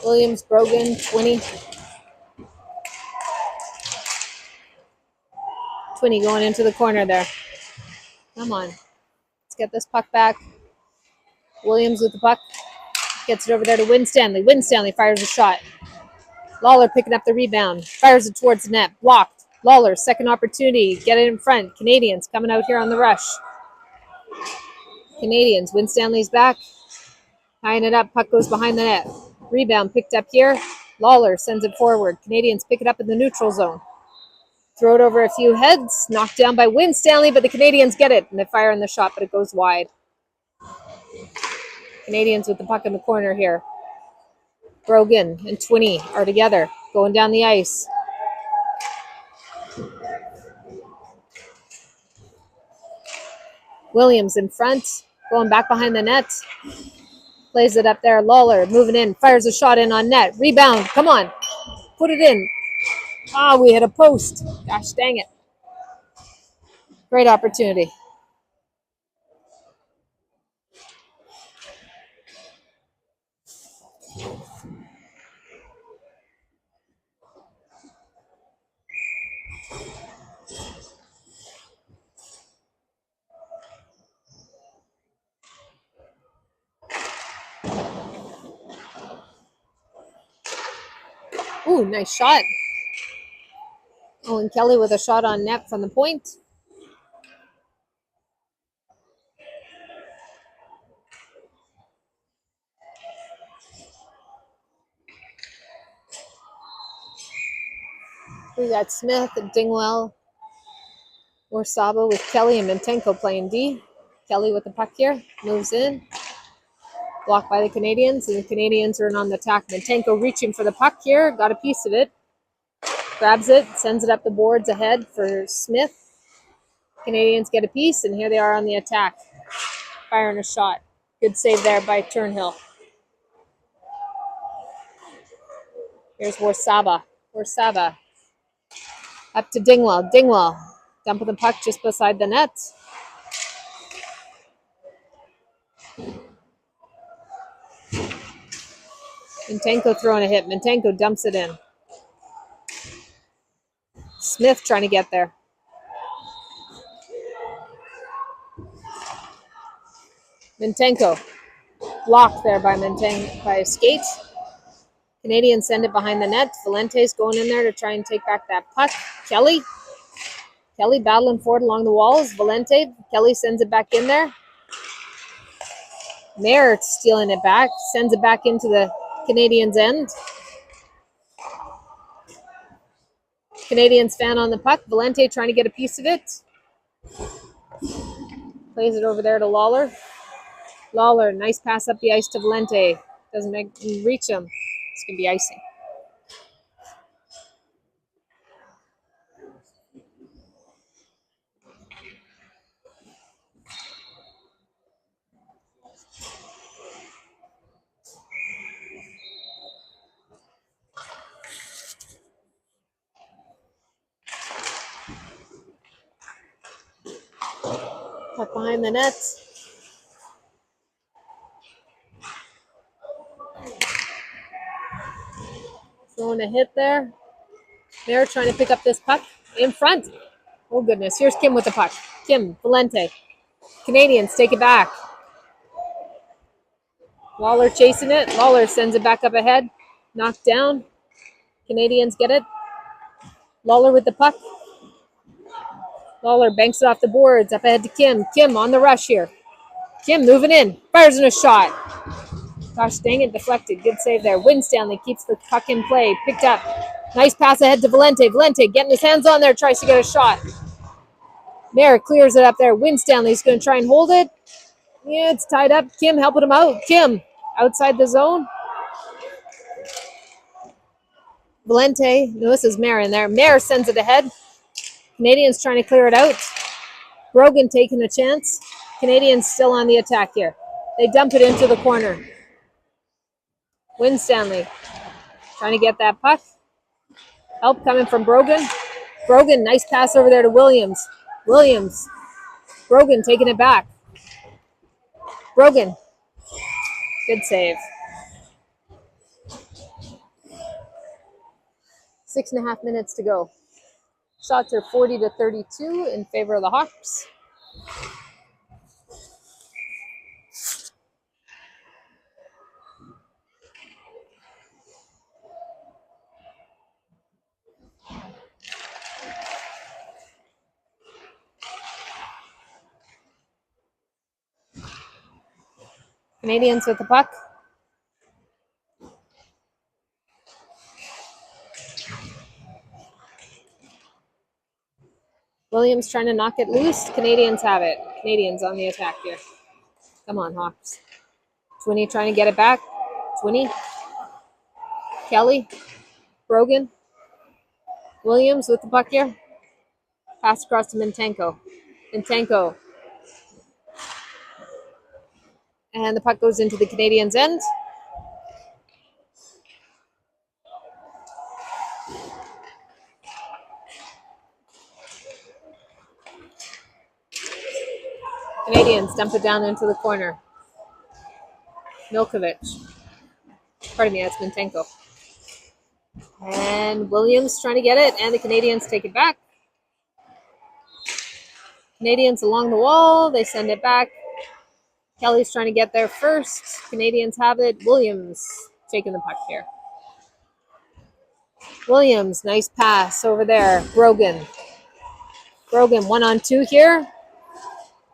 Speaker 3: Williams, Brogan, 20. 20 going into the corner there. Come on. Let's get this puck back. Williams with the puck. Gets it over there to Winstanley. Winstanley fires a shot. Lawler picking up the rebound. Fires it towards the net. Blocked. Lawler, second opportunity. Get it in front. Canadians coming out here on the rush. Canadians. Winstanley's back. Tying it up. Puck goes behind the net. Rebound picked up here. Lawler sends it forward. Canadians pick it up in the neutral zone. Throw it over a few heads. Knocked down by Winstanley, but the Canadians get it. And they fire in the shot, but it goes wide. Canadians with the puck in the corner here. Brogan and Twinney are together. Going down the ice. Williams in front. Going back behind the net. Plays it up there. Lawler moving in. Fires a shot in on net. Rebound. Come on. Put it in. Ah, we hit a post. Gosh dang it. Great opportunity. Ooh, nice shot. Owen Kelly with a shot on net from the point. We got Smith, Dingwell, Orsaba with Kelly and Mintenko playing D. Kelly with the puck here, moves in. Blocked by the Canadians, and the Canadians are in on the attack. Mintenko reaching for the puck here, got a piece of it. Grabs it, sends it up the boards ahead for Smith. Canadians get a piece, and here they are on the attack. Firing a shot. Good save there by Turnhill. Here's Warsaba. Warsaba. Up to Dingwell. Dingwell. Dumping the puck just beside the net. Mintenko throwing a hit. Mintenko dumps it in. Smith trying to get there. Mintenko. Blocked there by by Skate. Canadians send it behind the net. Valente's going in there to try and take back that puck. Kelly. Kelly battling forward along the walls. Valente. Kelly sends it back in there. Mayer stealing it back. Sends it back into the Canadians' end. Canadians fan on the puck. Valente trying to get a piece of it. Plays it over there to Lawler. Lawler, nice pass up the ice to Valente. Doesn't reach him. It's going to be icing. Puck behind the net. Throwing a hit there. Mayer trying to pick up this puck in front. Oh, goodness. Here's Kim with the puck. Kim, Valente. Canadians take it back. Lawler chasing it. Lawler sends it back up ahead. Knocked down. Canadians get it. Lawler with the puck. Lawler banks it off the boards. Up ahead to Kim. Kim on the rush here. Kim moving in. Fires in a shot. Gosh dang it, deflected. Good save there. Winstanley keeps the puck in play. Picked up. Nice pass ahead to Valente. Valente getting his hands on there. Tries to get a shot. Mayer clears it up there. Winstanley's going to try and hold it. Yeah, it's tied up. Kim helping him out. Kim outside the zone. Valente. No, this is Mayer in there. Mayer sends it ahead. Canadians trying to clear it out. Brogan taking a chance. Canadians still on the attack here. They dump it into the corner. Winstanley trying to get that puck. Help coming from Brogan. Brogan, nice pass over there to Williams. Williams. Brogan taking it back. Brogan. Good save. 6.5 minutes to go. Shots are 40-32 in favor of the Hawks. Canadians with the puck. Williams trying to knock it loose. Canadians have it. Canadians on the attack here. Come on, Hawks. Twinney trying to get it back. Twinney. Kelly. Brogan. Williams with the puck here. Pass across to Mintenko. Mintenko. And the puck goes into the Canadians' end. Canadians dump it down into the corner. Milkovic. Pardon me, that's Mintenko. And Williams trying to get it, and the Canadians take it back. Canadians along the wall. They send it back. Kelly's trying to get there first. Canadians have it. Williams taking the puck here. Williams, nice pass over there. Brogan. Brogan 1-on-2 here.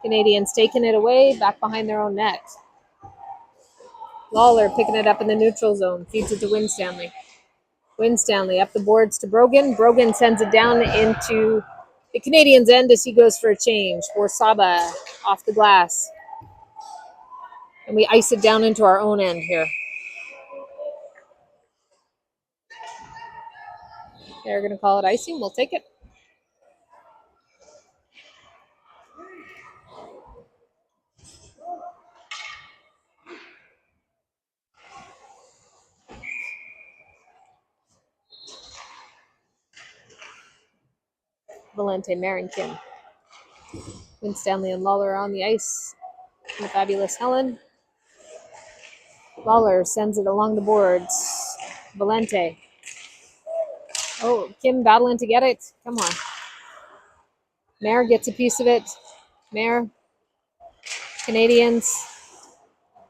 Speaker 3: Canadians taking it away, back behind their own net. Lawler picking it up in the neutral zone. Feeds it to Winstanley. Winstanley up the boards to Brogan. Brogan sends it down into the Canadians' end as he goes for a change. Warsaba off the glass. And we ice it down into our own end here. They're going to call it icing. We'll take it. Valente, Marin, Kim. Winstanley and Lawler on the ice. The fabulous Helen. Lawler sends it along the boards. Valente. Oh, Kim battling to get it. Come on. Mare gets a piece of it. Mare. Canadians.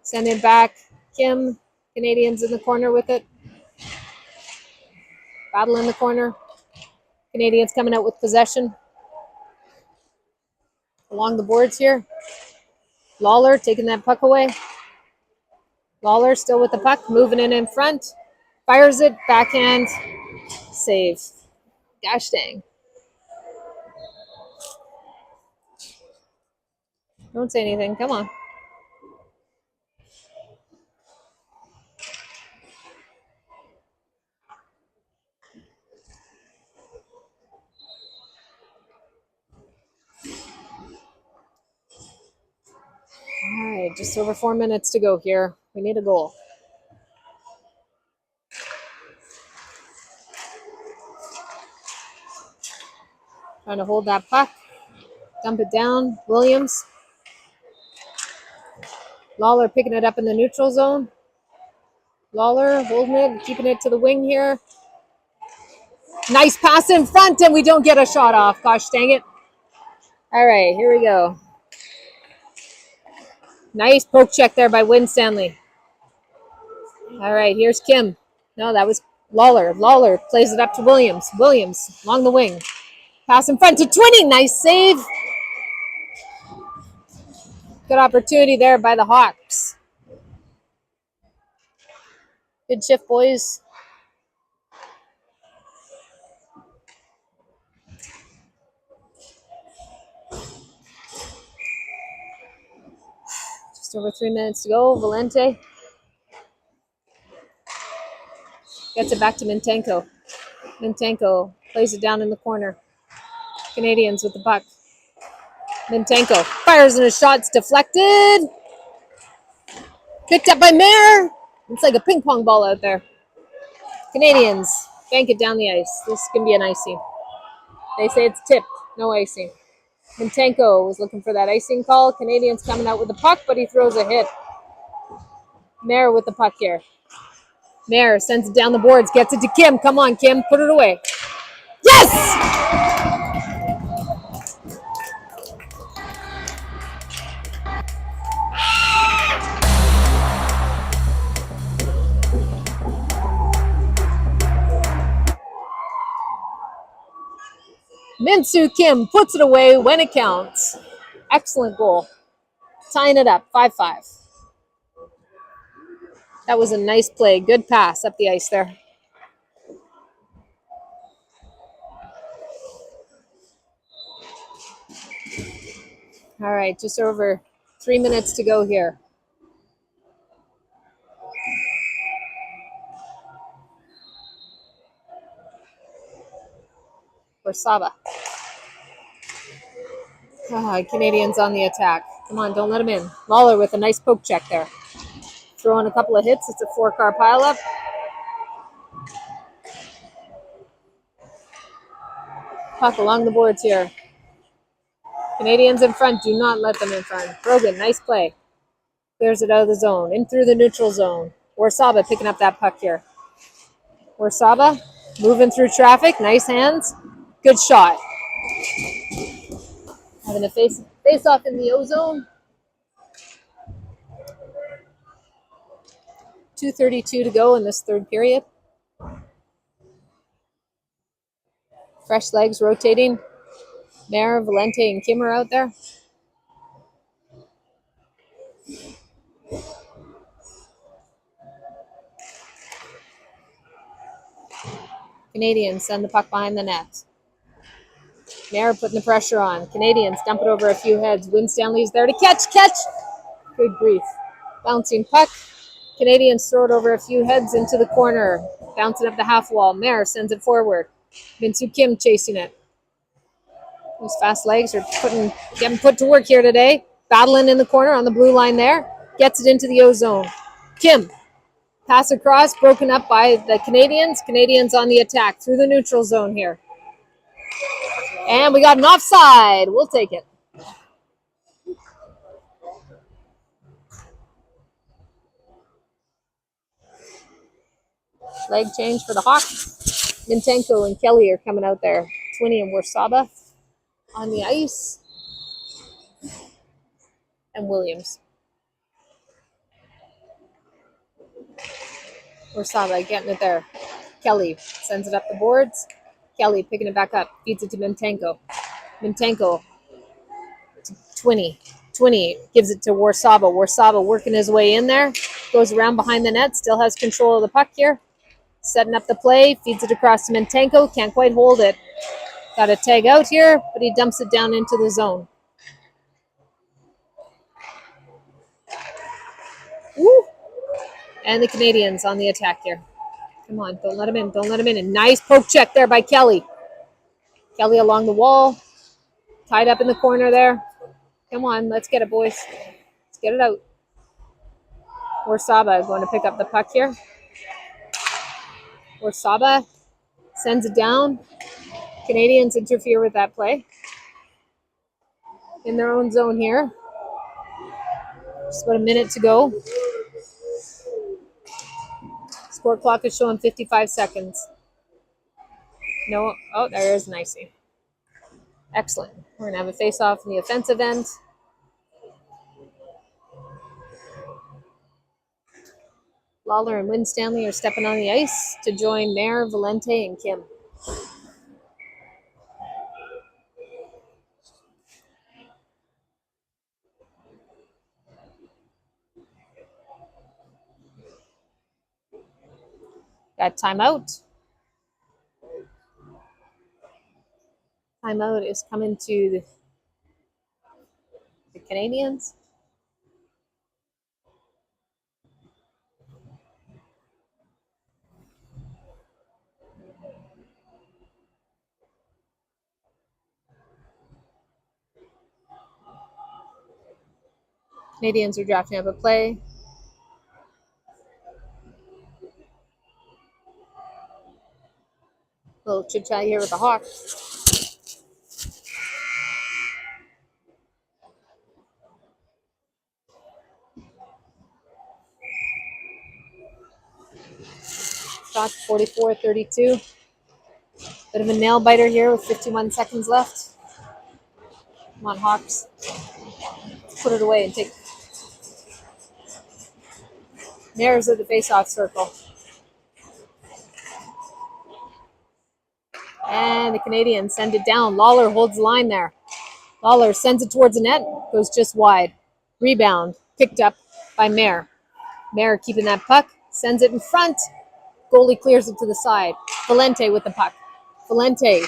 Speaker 3: Send it back. Kim. Canadians in the corner with it. Battle in the corner. Canadians coming out with possession. Along the boards here. Lawler taking that puck away. Lawler still with the puck, moving in front. Fires it, backhand, save. Gosh dang. Don't say anything, come on. All right, just over 4 minutes to go here. We need a goal. Trying to hold that puck. Dump it down. Williams. Lawler picking it up in the neutral zone. Lawler holding it, keeping it to the wing here. Nice pass in front, and we don't get a shot off. Gosh dang it. All right, here we go. Nice poke check there by Winstanley. All right, here's Kim. No, that was Lawler. Lawler plays it up to Williams. Williams along the wing. Pass in front to Twinney. Nice save. Good opportunity there by the Hawks. Good shift, boys. Just over 3 minutes to go. Valente gets it back to Mintenko. Mintenko plays it down in the corner. Canadians with the puck. Mintenko fires in a shot. It's deflected. Picked up by Mare. It's like a ping pong ball out there. Canadians bank it down the ice. This can be an icing. They say it's tipped. No icing. Mintenko was looking for that icing call. Canadians coming out with the puck, but he throws a hit. Mare with the puck here. Mare sends it down the boards, gets it to Kim. Come on, Kim, put it away. Yes! Minsu Kim puts it away when it counts. Excellent goal. Tying it up, 5-5. That was a nice play. Good pass up the ice there. All right, just over 3 minutes to go here. Warsaba. Canadians on the attack. Come on, don't let them in. Lawler with a nice poke check there. Throwing a couple of hits. It's a 4-car pileup. Puck along the boards here. Canadians in front. Do not let them in front. Brogan, nice play. Clears it out of the zone. In through the neutral zone. Warsaba picking up that puck here. Warsaba moving through traffic. Nice hands. Good shot. Having a face off in the O-zone. 2:32 to go in this third period. Fresh legs rotating. Mare, Valente, and Kim are out there. Canadians send the puck behind the net. Mare putting the pressure on. Canadians dump it over a few heads. Winstanley's there to catch. Good grief. Bouncing puck. Canadians throw it over a few heads into the corner. Bouncing up the half wall. Mare sends it forward. Minsu Kim chasing it. Those fast legs are getting put to work here today. Battling in the corner on the blue line there. Gets it into the O zone. Kim. Pass across, broken up by the Canadians. Canadians on the attack through the neutral zone here. And we got an offside. We'll take it. Leg change for the Hawks. Mintenko and Kelly are coming out there. Twinney and Warsaba on the ice. And Williams. Warsaba getting it there. Kelly sends it up the boards. Kelly picking it back up. Feeds it to Mintenko. Mintenko to Twinney. Twinney gives it to Warsaba. Warsaba working his way in there. Goes around behind the net. Still has control of the puck here. Setting up the play. Feeds it across to Mintenko. Can't quite hold it. Got a tag out here, but he dumps it down into the zone. Woo! And the Canadians on the attack here. Come on, don't let him in. Don't let him in. A nice poke check there by Kelly. Kelly along the wall. Tied up in the corner there. Come on, let's get it, boys. Let's get it out. Warsaba is going to pick up the puck here. Warsaba sends it down. Canadians interfere with that play. In their own zone here. Just about a minute to go. Score clock is showing 55 seconds. No, oh, there is an icy. Excellent. We're going to have a face-off in the offensive end. Lawler and Winstanley are stepping on the ice to join Mare, Valente, and Kim. Got timeout. Timeout is coming to the Canadians. Canadians are drafting up a play. Little chit chat here with the Hawks. Shot 44-32. Bit of a nail biter here with 51 seconds left. Come on, Hawks. Let's put it away and take. Mares at the face-off circle. And the Canadians send it down. Lawler holds the line there. Lawler sends it towards the net. Goes just wide. Rebound. Picked up by Mare. Mare keeping that puck. Sends it in front. Goalie clears it to the side. Valente with the puck. Valente.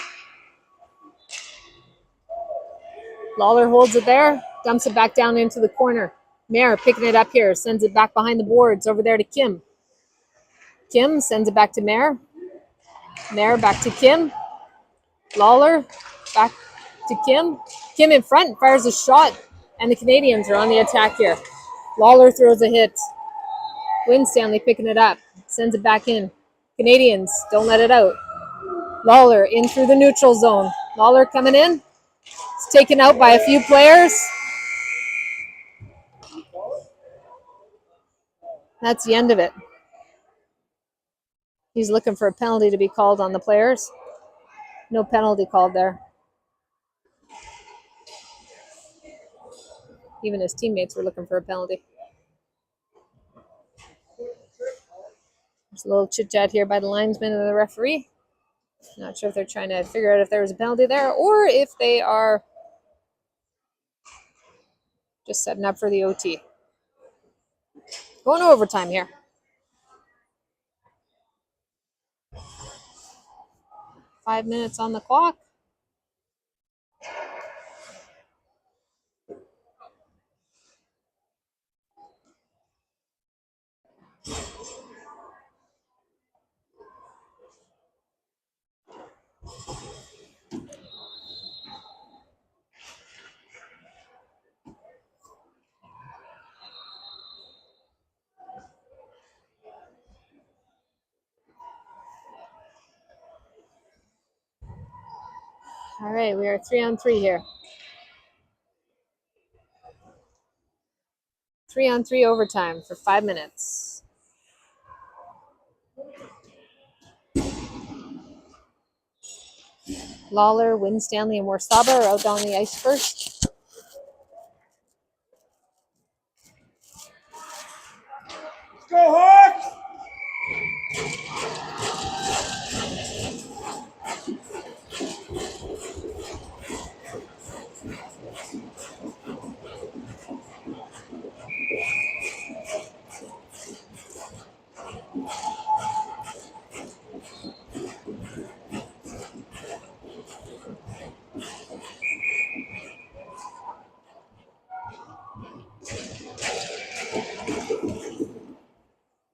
Speaker 3: Lawler holds it there. Dumps it back down into the corner. Mare picking it up here. Sends it back behind the boards over there to Kim. Kim sends it back to Mare. Mare back to Kim. Lawler back to Kim. Kim in front fires a shot. And the Canadians are on the attack here. Lawler throws a hit. Winstanley picking it up. Sends it back in. Canadians don't let it out. Lawler in through the neutral zone. Lawler coming in. It's taken out by a few players. That's the end of it. He's looking for a penalty to be called on the players. No penalty called there. Even his teammates were looking for a penalty. There's a little chit-chat here by the linesman and the referee. Not sure if they're trying to figure out if there was a penalty there or if they are just setting up for the OT. Going to overtime here. 5 minutes on the clock. All right, we are 3-on-3 here. 3-on-3 overtime for 5 minutes. Lawler, Winstanley, and Warsaba are out on the ice first.
Speaker 1: Go Hawks!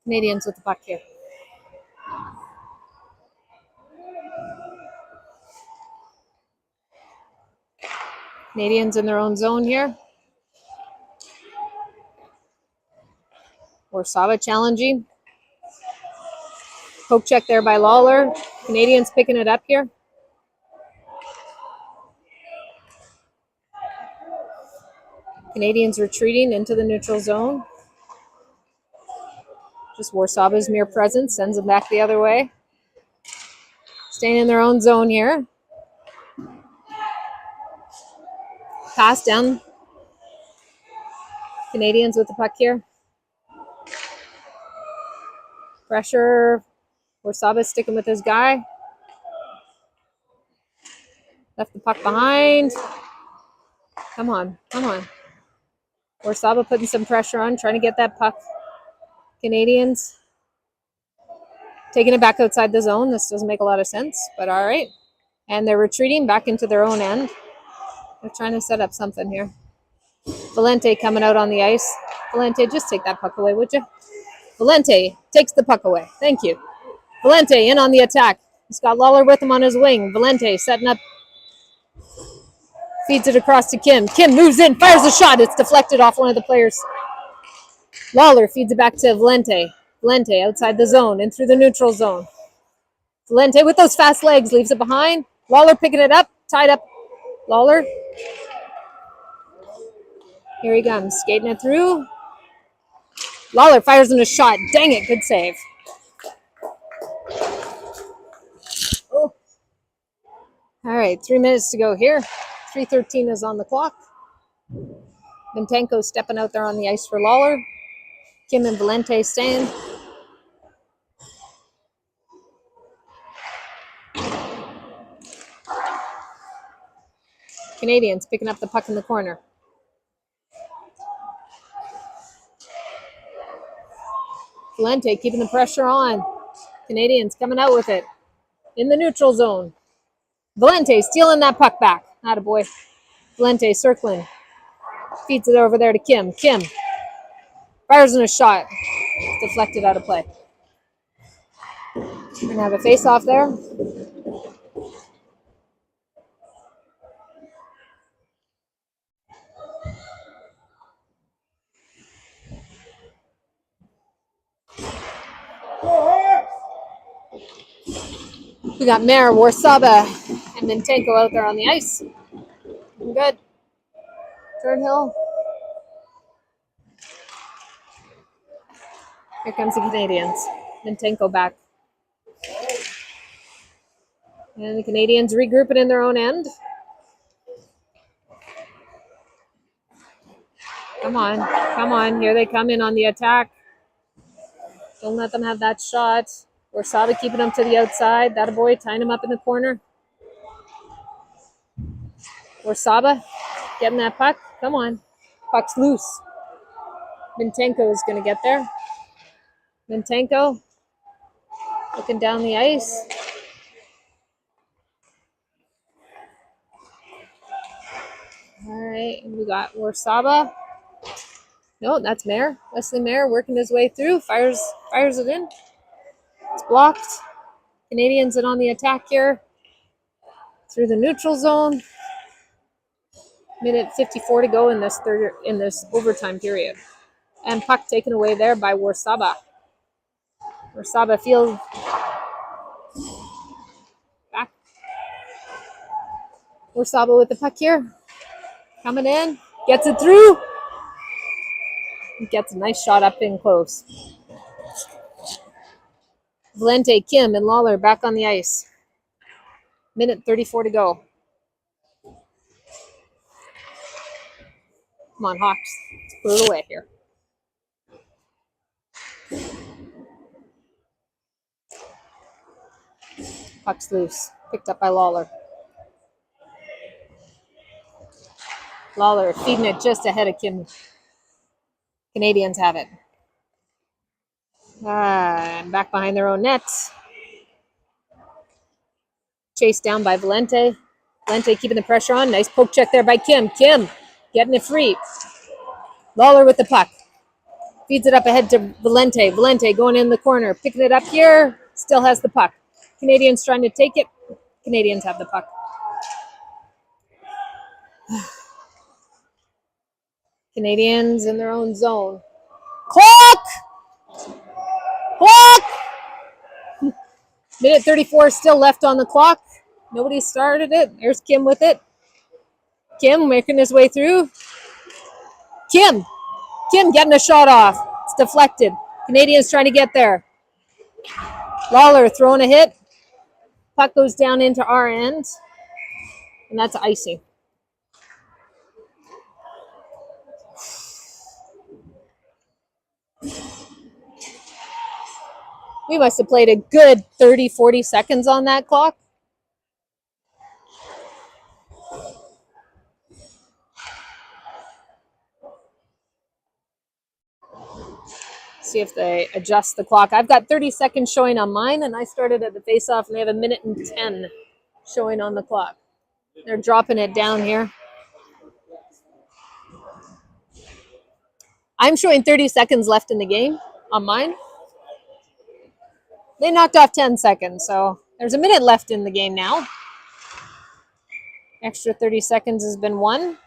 Speaker 3: Canadians with the puck here. Canadians in their own zone here. Warsaba challenging. Poke check there by Lawler. Canadians picking it up here. Canadians retreating into the neutral zone. Just Warsaba's mere presence sends them back the other way. Staying in their own zone here. Pass down. Canadians with the puck here. Pressure. Warsaba sticking with his guy. Left the puck behind. Come on, come on. Warsaba putting some pressure on, trying to get that puck. Canadians taking it back outside the zone. This doesn't make a lot of sense, but all right. And they're retreating back into their own end. They're trying to set up something here. Valente coming out on the ice. Valente, just take that puck away, would you? Valente takes the puck away. Thank you. Valente in on the attack. He's got Lawler with him on his wing. Valente setting up. Feeds it across to Kim. Kim moves in, fires a shot. It's deflected off one of the players. Lawler feeds it back to Valente. Valente outside the zone and through the neutral zone. Valente with those fast legs leaves it behind. Lawler picking it up, tied up. Lawler. Here he comes, skating it through. Lawler fires in a shot. Dang it, good save. Oh. All right, 3 minutes to go here. 3:13 is on the clock. Vintenko stepping out there on the ice for Lawler. Kim and Valente staying. Canadians picking up the puck in the corner. Valente keeping the pressure on. Canadians coming out with it in the neutral zone. Valente stealing that puck back. Attaboy. Valente circling. Feeds it over there to Kim. Kim fires in a shot. Deflected out of play. We're going to have a face-off there. We got Mayer, Warsaba, and Vintenko out there on the ice. Good. Turnhill. Here comes the Canadians. Vintenko back. And the Canadians regrouping in their own end. Come on. Come on. Here they come in on the attack. Don't let them have that shot. Warsaba keeping them to the outside. That a boy tying him up in the corner. Warsaba getting that puck. Come on. Puck's loose. Vintenko is going to get there. Vintenko looking down the ice. Okay, and we got Warsaba. No, that's Mayer. Wesley Mayer working his way through. Fires it in. It's blocked. Canadians in on the attack here. Through the neutral zone. Minute 54 to go in this overtime period. And puck taken away there by Warsaba. Warsaba field back. Warsaba with the puck here. Coming in. Gets it through. Gets a nice shot up in close. Valente, Kim, and Lawler back on the ice. Minute 34 to go. Come on, Hawks. Let's put it away here. Puck's loose. Picked up by Lawler. Lawler feeding it just ahead of Kim. Canadians have it. And back behind their own net. Chased down by Valente. Valente keeping the pressure on. Nice poke check there by Kim. Kim getting it free. Lawler with the puck. Feeds it up ahead to Valente. Valente going in the corner. Picking it up here. Still has the puck. Canadians trying to take it. Canadians have the puck. Canadians in their own zone. Clock! Clock! Minute 34 still left on the clock. Nobody started it. There's Kim with it. Kim making his way through. Kim getting a shot off. It's deflected. Canadians trying to get there. Lawler throwing a hit. Puck goes down into our end. And that's icing. We must have played a good 30, 40 seconds on that clock. See if they adjust the clock. I've got 30 seconds showing on mine, and I started at the face-off, and they have a minute and 10 showing on the clock. They're dropping it down here. I'm showing 30 seconds left in the game on mine. They knocked off 10 seconds, so there's a minute left in the game now. Extra 30 seconds has been won.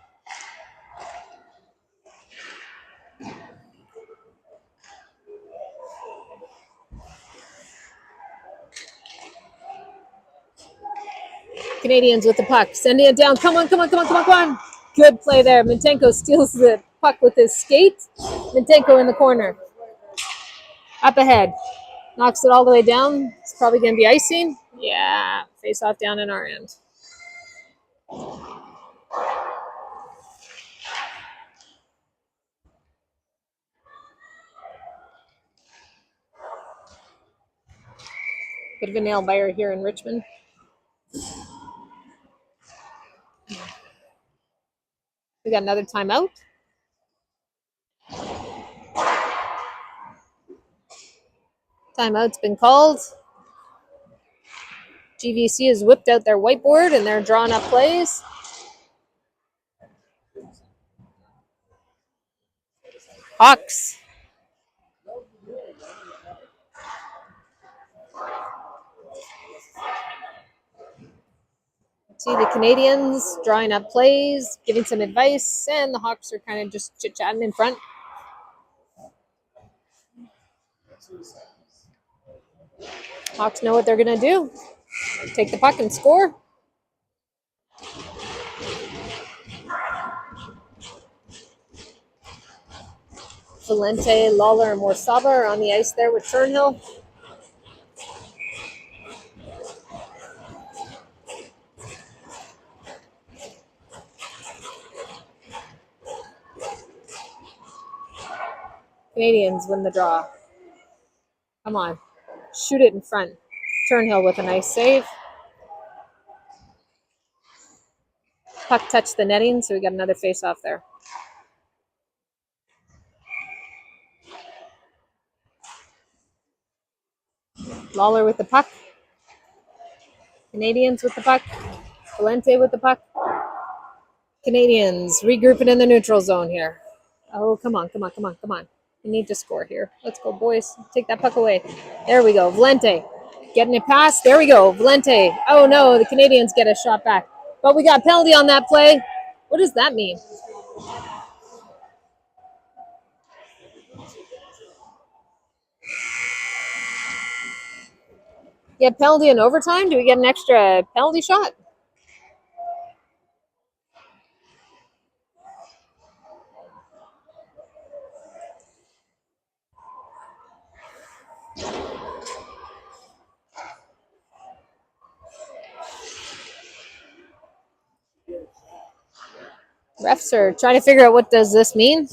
Speaker 3: Canadians with the puck, sending it down. Come on. Good play there. Mintenko steals the puck with his skate. Mintenko in the corner. Up ahead. Knocks it all the way down. It's probably going to be icing. Yeah, face off down in our end. Bit of a nail biter here in Richmond. We got another timeout. Timeout's been called. GVC has whipped out their whiteboard and they're drawing up plays. Hawks. See the Canadians drawing up plays, giving some advice, and the Hawks are kind of just chit-chatting in front. Hawks know what they're going to do. Take the puck and score. Valente, Lawler, and Warsaba are on the ice there with Turnhill. Canadians win the draw. Come on. Shoot it in front. Turnhill with a nice save. Puck touched the netting, so we got another face-off there. Lawler with the puck. Canadians with the puck. Valente with the puck. Canadians regrouping in the neutral zone here. Oh, come on, come on, come on, come on. We need to score here. Let's go, boys. Take that puck away. There we go. Valente getting it past. There we go. Valente. Oh, no, the Canadians get a shot back. But we got penalty on that play. What does that mean? Get penalty in overtime? Do we get an extra penalty shot? Refs are trying to figure out what does this mean.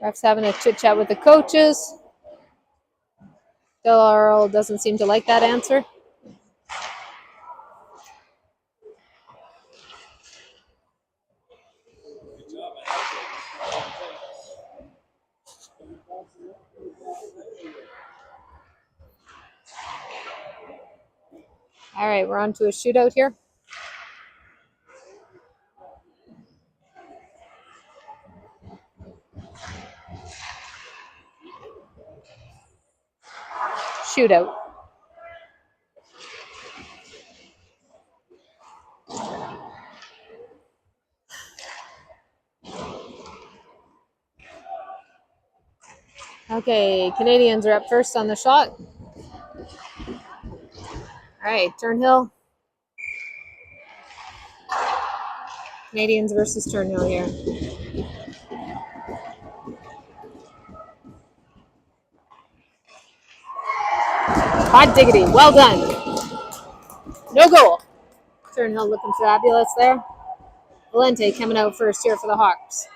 Speaker 3: Refs having a chit chat with the coaches. Del Earl doesn't seem to like that answer. All right, we're on to a shootout here. Shootout. Okay, Canadians are up first on the shot. All right, Turnhill. Canadians versus Turnhill here. Hot diggity, well done. No goal. Turnhill looking fabulous there. Valente coming out first here for the Hawks.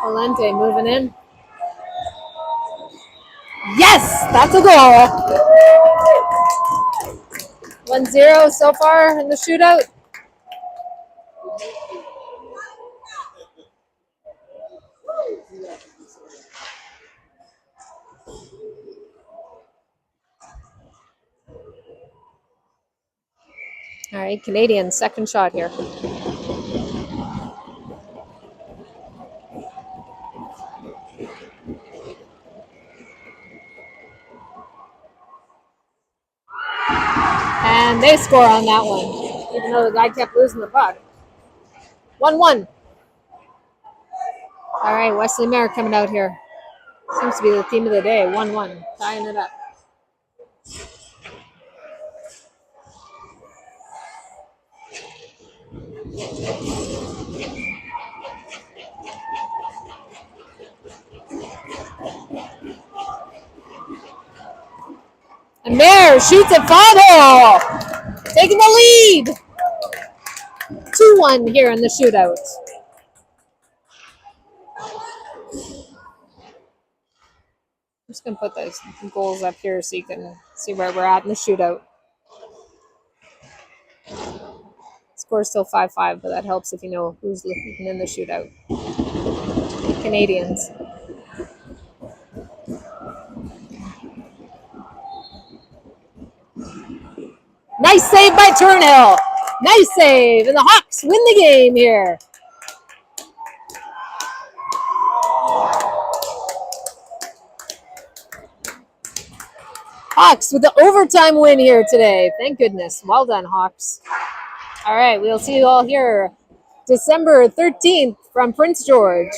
Speaker 3: Valente moving in. Yes, that's a goal. 1-0 so far in the shootout. All right, Canadians, second shot here. And they score on that one, even though the guy kept losing the puck. 1-1. All right, Wesley Merrick coming out here. Seems to be the theme of the day, 1-1, tying it up. And Mayer shoots at Fado, taking the lead. 2-1 here in the shootout. I'm just going to put those goals up here so you can see where we're at in the shootout. Score's still 5-5, but that helps if you know who's looking in the shootout. Canadians. Nice save by Turnhill. Nice save, and the Hawks win the game here. Hawks with the overtime win here today. Thank goodness. Well done, Hawks. All right, we'll see you all here December 13th from Prince George.